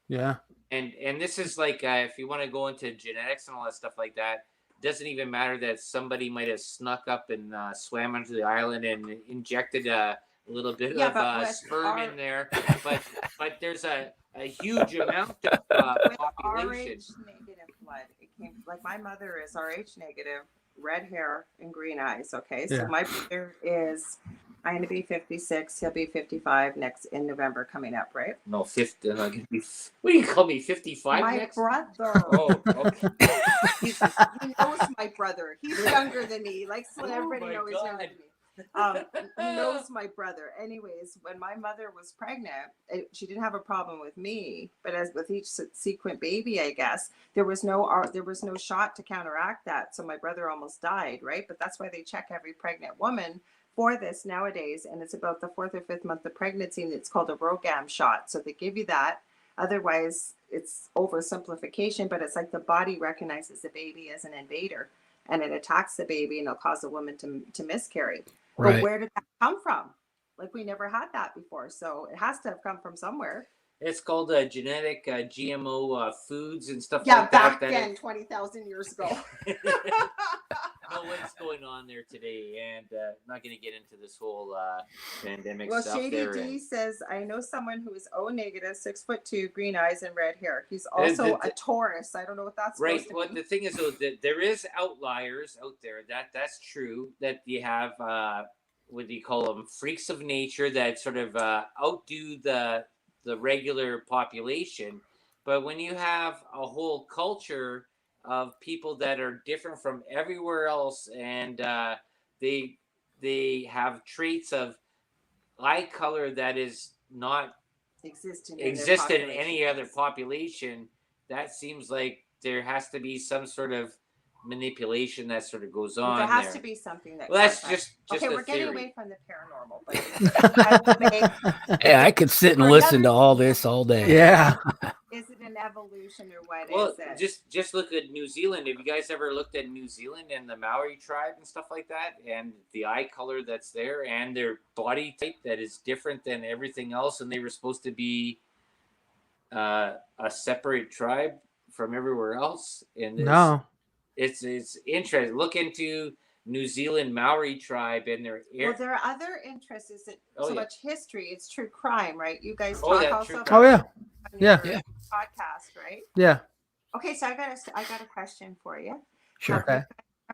Yeah. And this is like if you want to go into genetics and all that stuff like that, it doesn't even matter that somebody might have snuck up and swam onto the island and injected a little bit of sperm in there, but there's a huge amount of population. Rh negative blood. It came like my mother is Rh negative, red hair and green eyes. Okay, so my brother is. I'm going to be 56. He'll be 55 in November coming up, right? No, 50. What do you call me, 55 my next? Brother. Oh, okay. He knows my brother. He's younger than me. Like everybody knows he's younger than me. Knows my brother. Anyways, when my mother was pregnant, she didn't have a problem with me, but as with each subsequent baby, I guess there was no shot to counteract that. So my brother almost died, right? But that's why they check every pregnant woman for this nowadays, and it's about the 4th or 5th month of pregnancy, and it's called a ROGAM shot. So they give you that. Otherwise, it's oversimplification, but it's like the body recognizes the baby as an invader, and it attacks the baby, and it'll cause a woman to miscarry. Right. But where did that come from? Like, we never had that before, so it has to have come from somewhere. It's called genetic GMO foods and stuff like that. Yeah, back then, 20,000 years ago. know what's going on there today, and I'm not going to get into this whole pandemic Well, stuff Shady there. D says, I know someone who is O negative, 6'2", green eyes and red hair. He's also a Taurus. I don't know what that's right. supposed to Well, mean. the thing is, though, that there is outliers out there. That's true. That you have, what do you call them? Freaks of nature that sort of outdo the regular population. But when you have a whole culture of people that are different from everywhere else, and they have traits of eye color that is not Existent in any other population, that seems like there has to be some sort of manipulation that sort of goes on. There has to be something that. Well, that's just okay. We're theory. getting away from the paranormal, but Yeah, I could sit and listen to all this all day. Yeah. Is it an evolution or what Well, is it? just look at New Zealand. Have you guys ever looked at New Zealand and the Maori tribe and stuff like that, and the eye color that's there, and their body type that is different than everything else, and they were supposed to be a separate tribe from everywhere else? And No. It's interesting. Look into New Zealand Maori tribe and their. Well, there are other interests. Isn't so much history. It's true crime, right? You guys talk also. Oh yeah. Yeah. Podcast, right? Yeah. Okay, so I got a question for you. Sure. Have you guys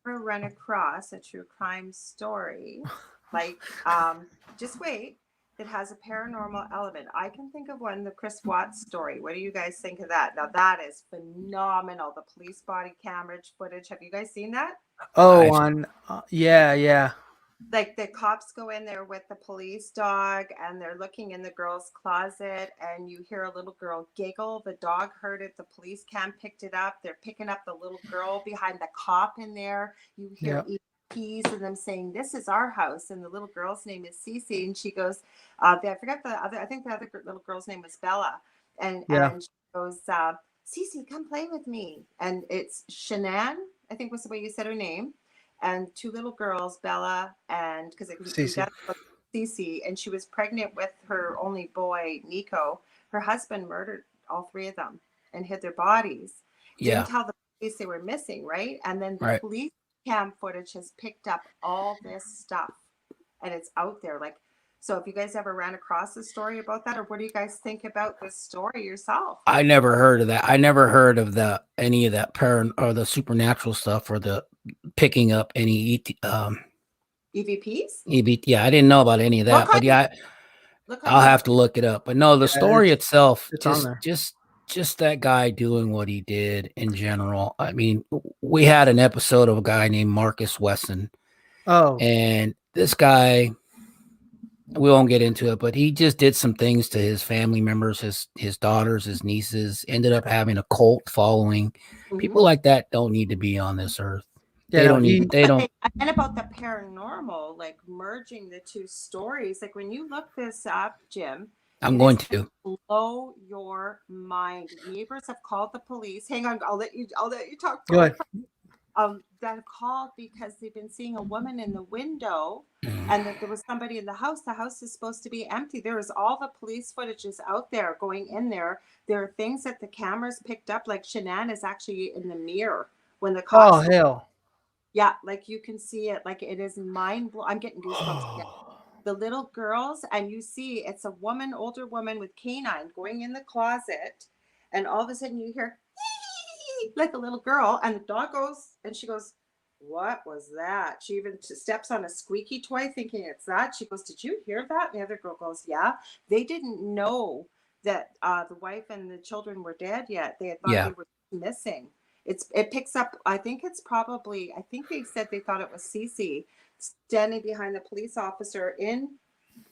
ever run across a true crime story, like just wait, that has a paranormal element? I can think of one, the Chris Watts story. What do you guys think of that? Now that is phenomenal. The police body camera footage. Have you guys seen that? Oh, yeah. Like the cops go in there with the police dog and they're looking in the girl's closet and you hear a little girl giggle. The dog heard it. The police cam picked it up. They're picking up the little girl behind the cop in there. You hear EPs and them saying, "This is our house." And the little girl's name is Cece. And she goes, I think the other little girl's name was Bella. And she goes, "Cece, come play with me." And it's Shanann, I think was the way you said her name. And two little girls, Bella and because it was Cece, and she was pregnant with her only boy, Nico. Her husband murdered all three of them and hid their bodies. Didn't tell the police they were missing, right? And then the police cam footage has picked up all this stuff, and it's out there. Like, so if you guys ever ran across a story about that, or what do you guys think about this story yourself? I never heard of that. I never heard of any of that or the supernatural stuff or the picking up any EVPs. Yeah, I didn't know about any of that, but yeah, I'll have to look it up. But no, the story itself, just that guy doing what he did in general. I mean, we had an episode of a guy named Marcus Wesson. Oh, and this guy, we won't get into it, but he just did some things to his family members, his daughters, his nieces, ended up having a cult following. Mm-hmm. People like that don't need to be on this earth. Yeah, they don't. And about the paranormal, like merging the two stories, like when you look this up, Jim, I'm going to blow your mind. Neighbors have called the police. Hang on, I'll let you talk. Go ahead. That called because they've been seeing a woman in the window and that there was somebody in the house. The house is supposed to be empty. There is all the police footage is out there going in there. There are things that the cameras picked up, like Shanann is actually in the mirror when the cops. Oh, hell. Yeah, like you can see it. Like it is mind-blowing. I'm getting goosebumps again. The little girls, and you see it's a woman, older woman with canine going in the closet, and all of a sudden you hear like a little girl, and the dog goes, and she goes, "What was that?" She even steps on a squeaky toy thinking it's that. She goes, "Did you hear that?" And the other girl goes, "Yeah." They didn't know that the wife and the children were dead yet. They had thought they were missing. It picks up, I think they said they thought it was Cece standing behind the police officer in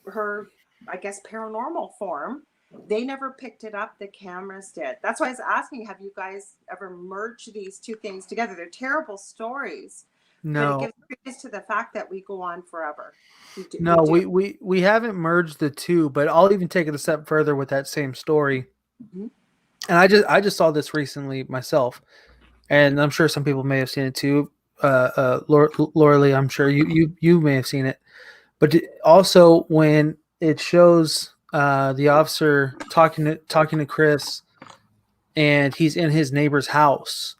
her, I guess, paranormal form. They never picked it up. The cameras did. That's why I was asking, have you guys ever merged these two things together? They're terrible stories. No. But it gives credence to the fact that we go on forever. We haven't merged the two, but I'll even take it a step further with that same story. Mm-hmm. And I just saw this recently myself. And I'm sure some people may have seen it too. Lorilei, I'm sure you may have seen it. But also when it shows the officer talking to Chris, and he's in his neighbor's house,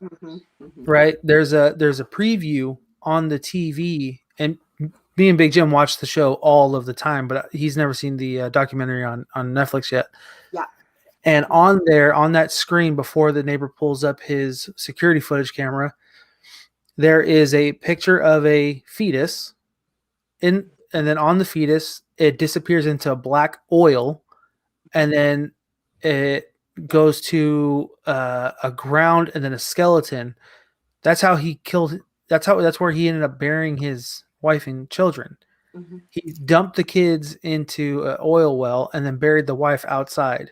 right? There's a preview on the TV, and me and Big Jim watch the show all of the time, but he's never seen the documentary on Netflix yet. Yeah. And on there, on that screen, before the neighbor pulls up his security footage camera, there is a picture of a fetus, and then on the fetus, it disappears into black oil, and then it goes to a ground and then a skeleton. That's how he killed. That's where he ended up burying his wife and children. Mm-hmm. He dumped the kids into an oil well and then buried the wife outside.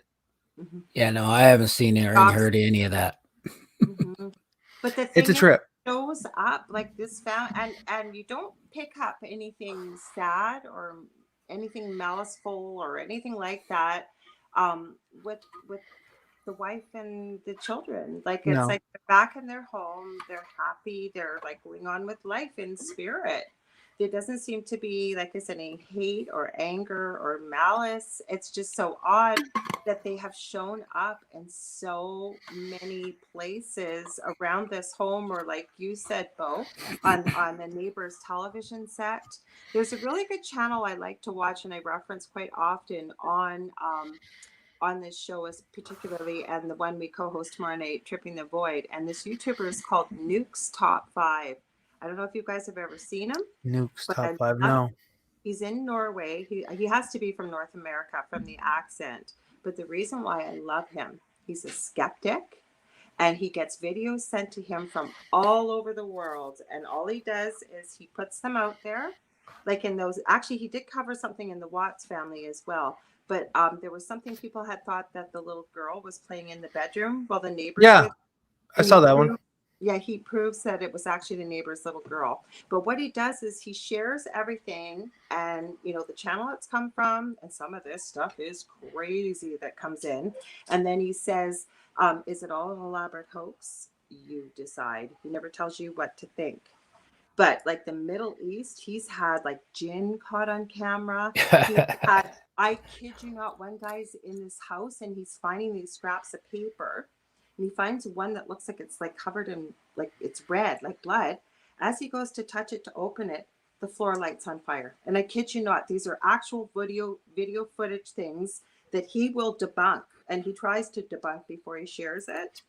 Mm-hmm. Yeah, no, I haven't seen or heard any of that. Mm-hmm. But the thing It's a trip. Shows up like this and you don't pick up anything sad or anything maliceful or anything like that with the wife and the children. Like it's like they're back in their home, they're happy, they're like going on with life in spirit. There doesn't seem to be, like I said, any hate or anger or malice. It's just so odd that they have shown up in so many places around this home, or like you said, Bo, on the neighbor's television set. There's a really good channel I like to watch and I reference quite often on this show, is particularly, and the one we co-host tomorrow night, Tripping the Void. And this YouTuber is called Nuke's Top 5. I don't know if you guys have ever seen him. Nuke's Top 5, no. He's in Norway. He has to be from North America from the accent. But the reason why I love him, he's a skeptic, and he gets videos sent to him from all over the world. And all he does is he puts them out there. Like in those, actually, he did cover something in the Watts family as well. But there was something people had thought that the little girl was playing in the bedroom while the neighbors. Yeah, I saw that one. Yeah, he proves that it was actually the neighbor's little girl. But what he does is he shares everything, and the channel it's come from, and some of this stuff is crazy that comes in. And then he says, is it all an elaborate hoax? You decide. He never tells you what to think. But like the Middle East, he's had like jinn caught on camera. I kid you not, one guy's in this house and he's finding these scraps of paper. And he finds one that looks like it's like covered in, like it's red, like blood. As he goes to touch it to open it, the floor lights on fire. And I kid you not, these are actual video footage things that he will debunk. And he tries to debunk before he shares it.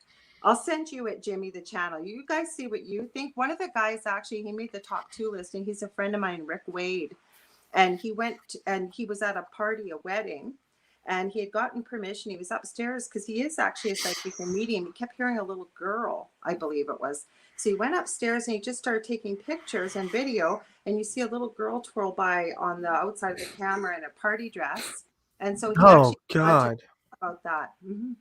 I'll send you it, Jimmy, the channel. You guys see what you think. One of the guys, actually, he made the top 2 list, and he's a friend of mine, Rick Wade. And he went and he was at a party, a wedding, and he had gotten permission. He was upstairs because he is actually a psychic and medium. He kept hearing a little girl, I believe it was. So he went upstairs and he just started taking pictures and video. And you see a little girl twirl by on the outside of the camera in a party dress. And so he actually God about that. Mm-hmm.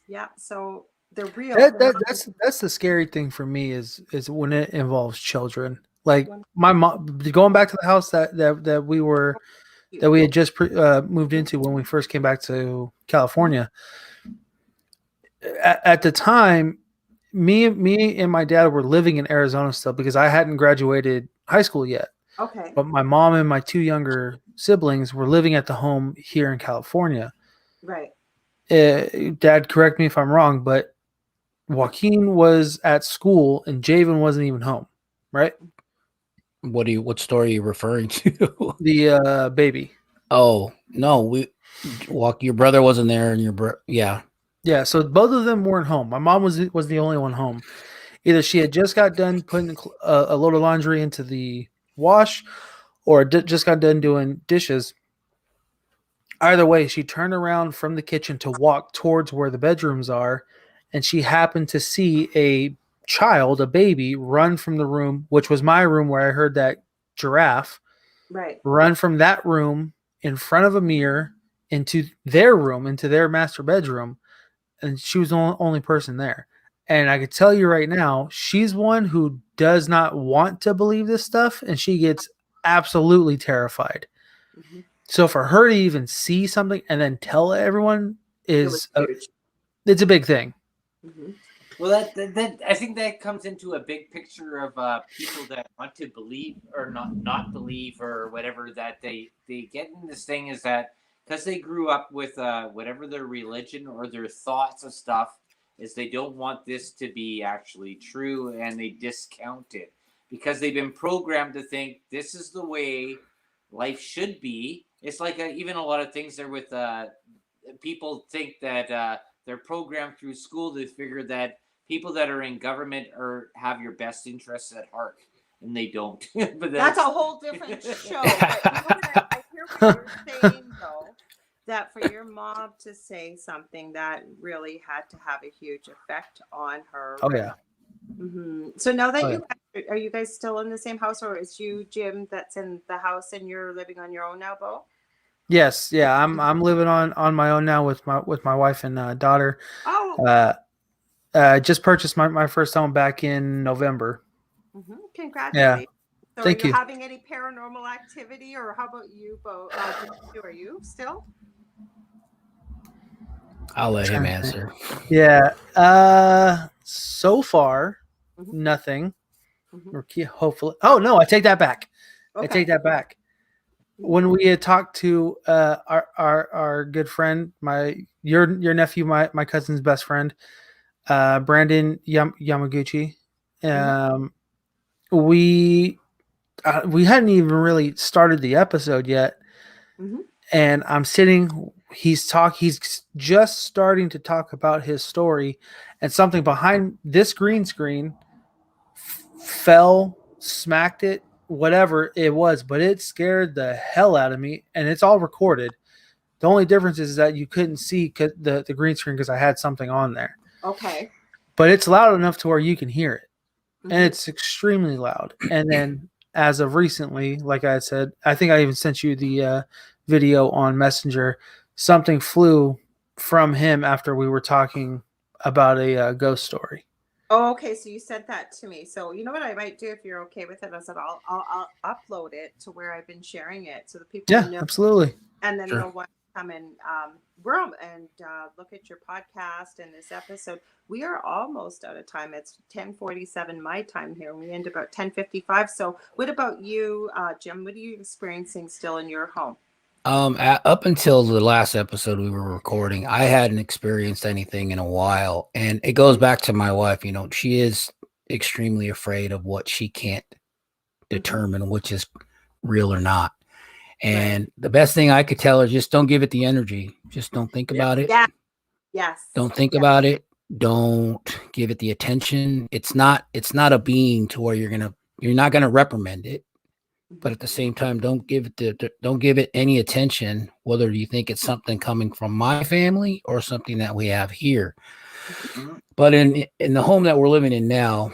Yeah, so they're real. That's the scary thing for me is when it involves children. Like my mom, going back to the house that we had just moved into when we first came back to California. At the time, me and my dad were living in Arizona still because I hadn't graduated high school yet. Okay. But my mom and my 2 younger siblings were living at the home here in California. Right. Dad, correct me if I'm wrong, but Joaquin was at school and Javen wasn't even home, right? What story are you referring to? The baby. Oh no, your brother wasn't there, and yeah. So both of them weren't home. My mom was the only one home. Either she had just got done putting a load of laundry into the wash, or just got done doing dishes. Either way, she turned around from the kitchen to walk towards where the bedrooms are, and she happened to see a baby, run from the room, which was my room where I heard that giraffe, right, run from that room in front of a mirror into their room, into their master bedroom, and she was the only person there. And I could tell you right now, she's one who does not want to believe this stuff, and she gets absolutely terrified. Mm-hmm. So for her to even see something and then tell everyone it's a big thing. Mm-hmm. Well, that I think that comes into a big picture of people that want to believe or not believe or whatever, that they get in this thing is that because they grew up with whatever their religion or their thoughts of stuff is, they don't want this to be actually true and they discount it. because they've been programmed to think this is the way life should be. It's like even a lot of things there with people think that they're programmed through school to figure that people that are in government have your best interests at heart, and they don't. But that's a whole different show. But I hear what you're saying, though, that for your mom to say something that really had to have a huge effect on her. Oh yeah. Mm-hmm. So now that are you guys still in the same house, or is you, Jim, that's in the house and you're living on your own now, Bo? Yes, yeah, I'm living on my own now with my wife and daughter. Oh. Just purchased my first home back in November. Mm-hmm. Congratulations. Yeah. So Thank you. Having any paranormal activity, or how about you, Bo? Are you still? I'll let him answer. Yeah. So far, nothing. Mm-hmm. Hopefully. Oh no, I take that back. Okay. I take that back. When we had talked to our good friend, your nephew, my cousin's best friend, Brandon Yamaguchi, we hadn't even really started the episode yet, and I'm sitting. He's just starting to talk about his story, and something behind this green screen fell, smacked it, whatever it was, but it scared the hell out of me, and it's all recorded. The only difference is that you couldn't see the green screen because I had something on there. Okay. But it's loud enough to where you can hear it, and it's extremely loud. And then as of recently, like I said, I think I even sent you the video on Messenger. Something flew from him after we were talking about a ghost story. Oh, okay. So you sent that to me. So you know what I might do, if you're okay with it, I said I'll upload it to where I've been sharing it, so the people know. Absolutely. And then they'll want to come and look at your podcast and this episode. We are almost out of time. It's 10:47 my time here. We end about 10:55. So what about you, Jim? What are you experiencing still in your home? Up until the last episode we were recording, I hadn't experienced anything in a while. And it goes back to my wife. You know, she is extremely afraid of what she can't determine, which is real or not. And the best thing I could tell her, just don't give it the energy. Just don't think about it. Yeah. Yes. Don't think about it. Don't give it the attention. It's not a being to where you're not gonna reprimand it. But at the same time, don't give it any attention, whether you think it's something coming from my family or something that we have here. But in the home that we're living in now,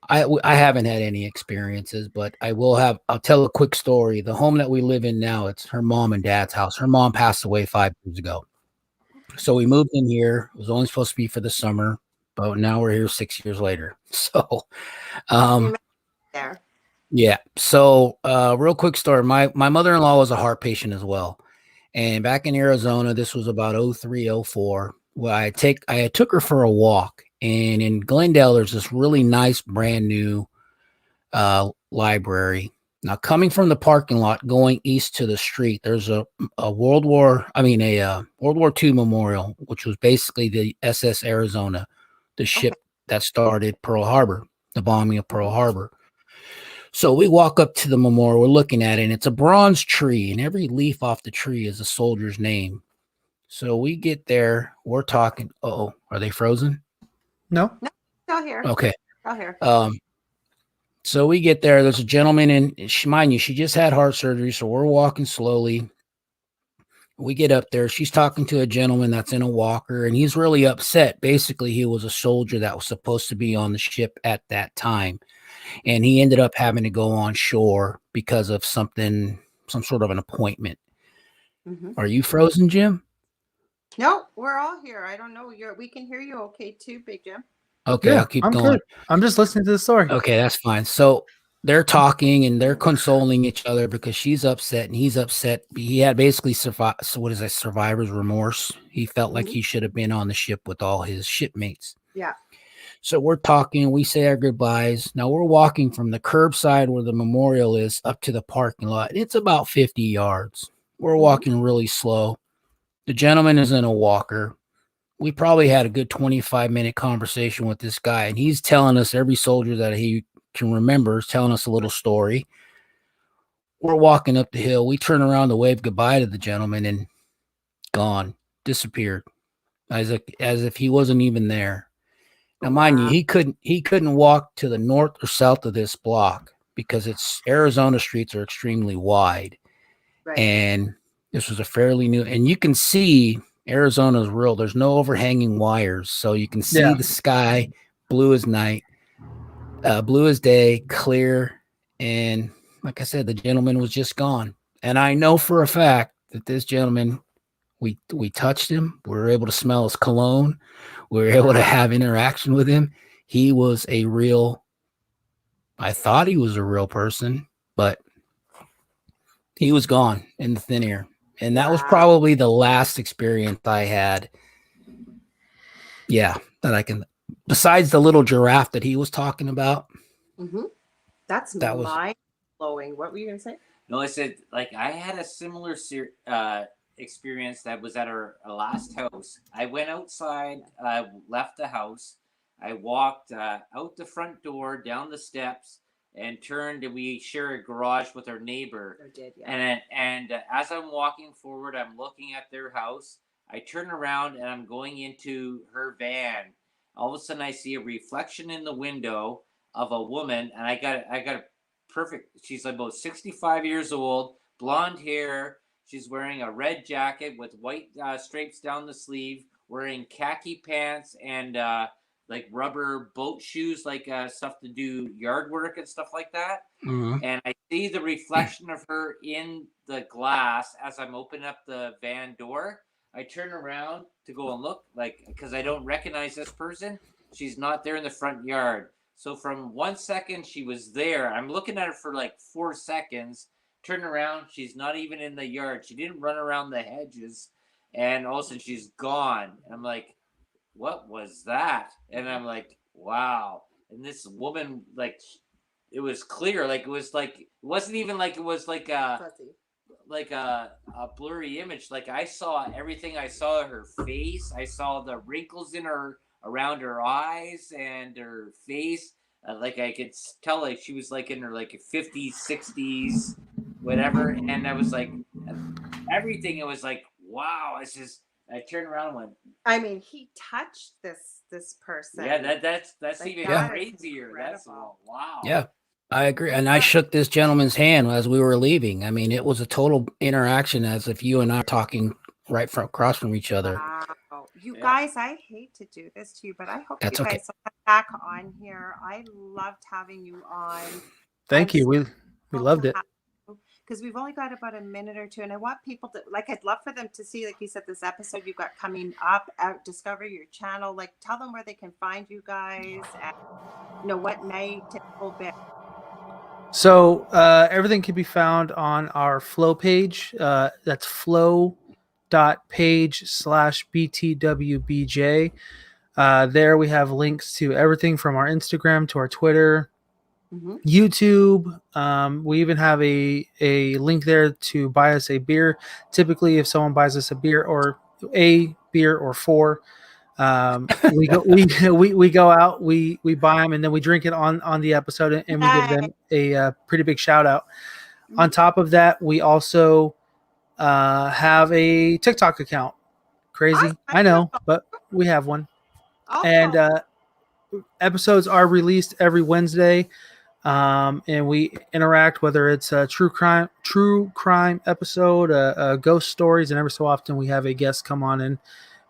I haven't had any experiences, but I'll tell a quick story. The home that we live in now, it's her mom and dad's house. Her mom passed away 5 years ago. So we moved in here. It was only supposed to be for the summer, but now we're here 6 years later. So, there. Yeah. So, real quick story. My mother-in-law was a heart patient as well. And back in Arizona, this was about 03, 04. Well, I took her for a walk, and in Glendale, there's this really nice brand new library. Now, coming from the parking lot, going east to the street, there's a World War II memorial, which was basically the SS Arizona, the ship that started Pearl Harbor, the bombing of Pearl Harbor. So we walk up to the memorial, we're looking at it, and it's a bronze tree, and every leaf off the tree is a soldier's name. So we get there, we're talking. Are they frozen? No, still here. Okay. Still here. So we get there, there's a gentleman, and she just had heart surgery, so we're walking slowly. We get up there, she's talking to a gentleman that's in a walker, and he's really upset. Basically, he was a soldier that was supposed to be on the ship at that time. And he ended up having to go on shore because of some sort of an appointment. Are you frozen, Jim? No, we're all here. I don't know. We can hear you okay too, Big Jim. Okay, yeah, I'll keep going. Good. I'm just listening to the story. Okay, that's fine. So they're talking and they're consoling each other because she's upset and he's upset. He had basically survivor's remorse. He felt like he should have been on the ship with all his shipmates. Yeah. So we're talking, we say our goodbyes. Now we're walking from the curbside where the memorial is up to the parking lot. It's about 50 yards. We're walking really slow. The gentleman is in a walker. We probably had a good 25-minute conversation with this guy, and he's telling us every soldier that he can remember telling us a little story. We're walking up the hill. We turn around to wave goodbye to the gentleman, and gone, disappeared, as if he wasn't even there. Now, mind you, he couldn't walk to the north or south of this block because it's Arizona streets are extremely wide. Right. And this was a fairly new, and you can see Arizona's real. There's no overhanging wires. So you can see the sky, blue as night, blue as day, clear. And like I said, the gentleman was just gone. And I know for a fact that this gentleman, we touched him. We were able to smell his cologne. We were able to have interaction with him. He was I thought he was a real person, but he was gone in the thin air. And that was probably the last experience I had. Yeah, that I can, besides the little giraffe that he was talking about. Mm-hmm. That was mind-blowing. What were you going to say? No, I said, like, I had a similar experience that was at our last house. I went outside, left the house. I walked out the front door, down the steps, and turned, and we share a garage with our neighbor. And as I'm walking forward, I'm looking at their house. I turn around and I'm going into her van. All of a sudden, I see a reflection in the window of a woman, and I got a perfect. She's about 65 years old, blonde hair. She's wearing a red jacket with white stripes down the sleeve, wearing khaki pants and like rubber boat shoes, like stuff to do yard work and stuff like that. Mm-hmm. And I see the reflection of her in the glass as I'm opening up the van door. I turn around to go and look, like, because I don't recognize this person. She's not there in the front yard. So from 1 second she was there, I'm looking at her for like 4 seconds. Turn around, she's not even in the yard. She didn't run around the hedges, and all of a sudden she's gone. I'm like, what was that? And I'm like, wow. And this woman, like, it was clear, like it wasn't even like it was like a blurry image. Like I saw everything. I saw her face. I saw the wrinkles in her around her eyes and her face. Like I could tell, like she was like in her like 50s, 60s, whatever. And I was like, everything. It was like, wow. It's just. I turned around and went. I mean, he touched this person. Yeah, that's like, even crazier. That's wow. Yeah, I agree. And I shook this gentleman's hand as we were leaving. I mean, it was a total interaction, as if you and I are talking right across from each other. Wow. You guys, I hate to do this to you, but I hope that's you guys will come back on here. I loved having you on. Thank you. We loved it. Because we've only got about a minute or two, and I want people to, like, I'd love for them to see, like you said, this episode you've got coming up, discover your channel, like tell them where they can find you guys, and what night, a whole bit. So everything can be found on our Flow page. That's flow.page/BTWBJ. There we have links to everything from our Instagram to our Twitter, YouTube. We even have a link there to buy us a beer. Typically, if someone buys us a beer or four, we go out, we buy them, and then we drink it on the episode, and we give them a pretty big shout out. On top of that, we also have a TikTok account. Crazy, I know, but we have one. And episodes are released every Wednesday. And we interact, whether it's a true crime episode, ghost stories, and every so often we have a guest come on and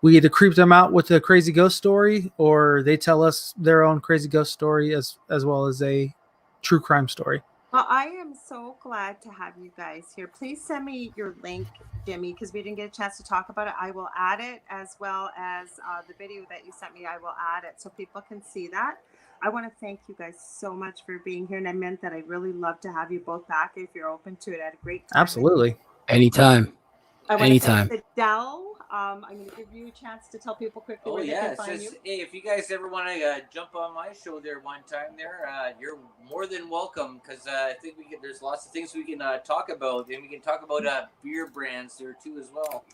we either creep them out with a crazy ghost story or they tell us their own crazy ghost story as well as a true crime story. Well, I am so glad to have you guys here. Please send me your link, Jimmy, because we didn't get a chance to talk about it. I will add it, as well as the video that you sent me. I will add it so people can see that. I want to thank you guys so much for being here. And I meant that I'd really love to have you both back if you're open to it. I had a great time. Absolutely. Anytime. I want to thank the Dell I'm going to give you a chance to tell people quickly Oh where they yeah, can find you. hey, if you guys ever want to jump on my show there one time, you're more than welcome, because I think there's lots of things we can talk about, and we can talk about beer brands there too as well.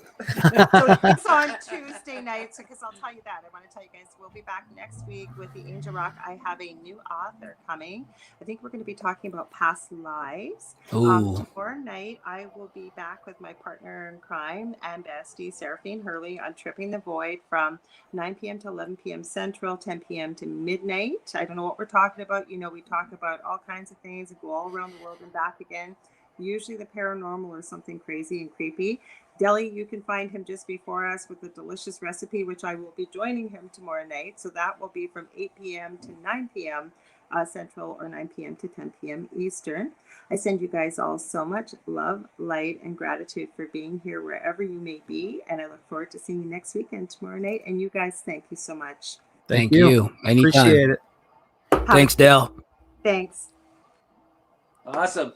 So it's on Tuesday nights, because I'll tell you that. I want to tell you guys, we'll be back next week with the Angel Rock. I have a new author coming. I think we're going to be talking about past lives. Tomorrow night, I will be back with my partner in crime and bestie, Seraphine Hurley, on Tripping the Void from 9 p.m. to 11 p.m. Central, 10 p.m. to midnight. I don't know what we're talking about. You know, we talk about all kinds of things and go all around the world and back again. Usually the paranormal or something crazy and creepy. Deli, you can find him just before us with a delicious recipe, which I will be joining him tomorrow night. So that will be from 8 p.m. to 9 p.m. Central, or 9 p.m. to 10 p.m. Eastern. I send you guys all so much love, light, and gratitude for being here wherever you may be. And I look forward to seeing you next week and tomorrow night. And you guys, thank you so much. Thank you. Anytime. Appreciate it. Thanks, Dale. Thanks. Awesome.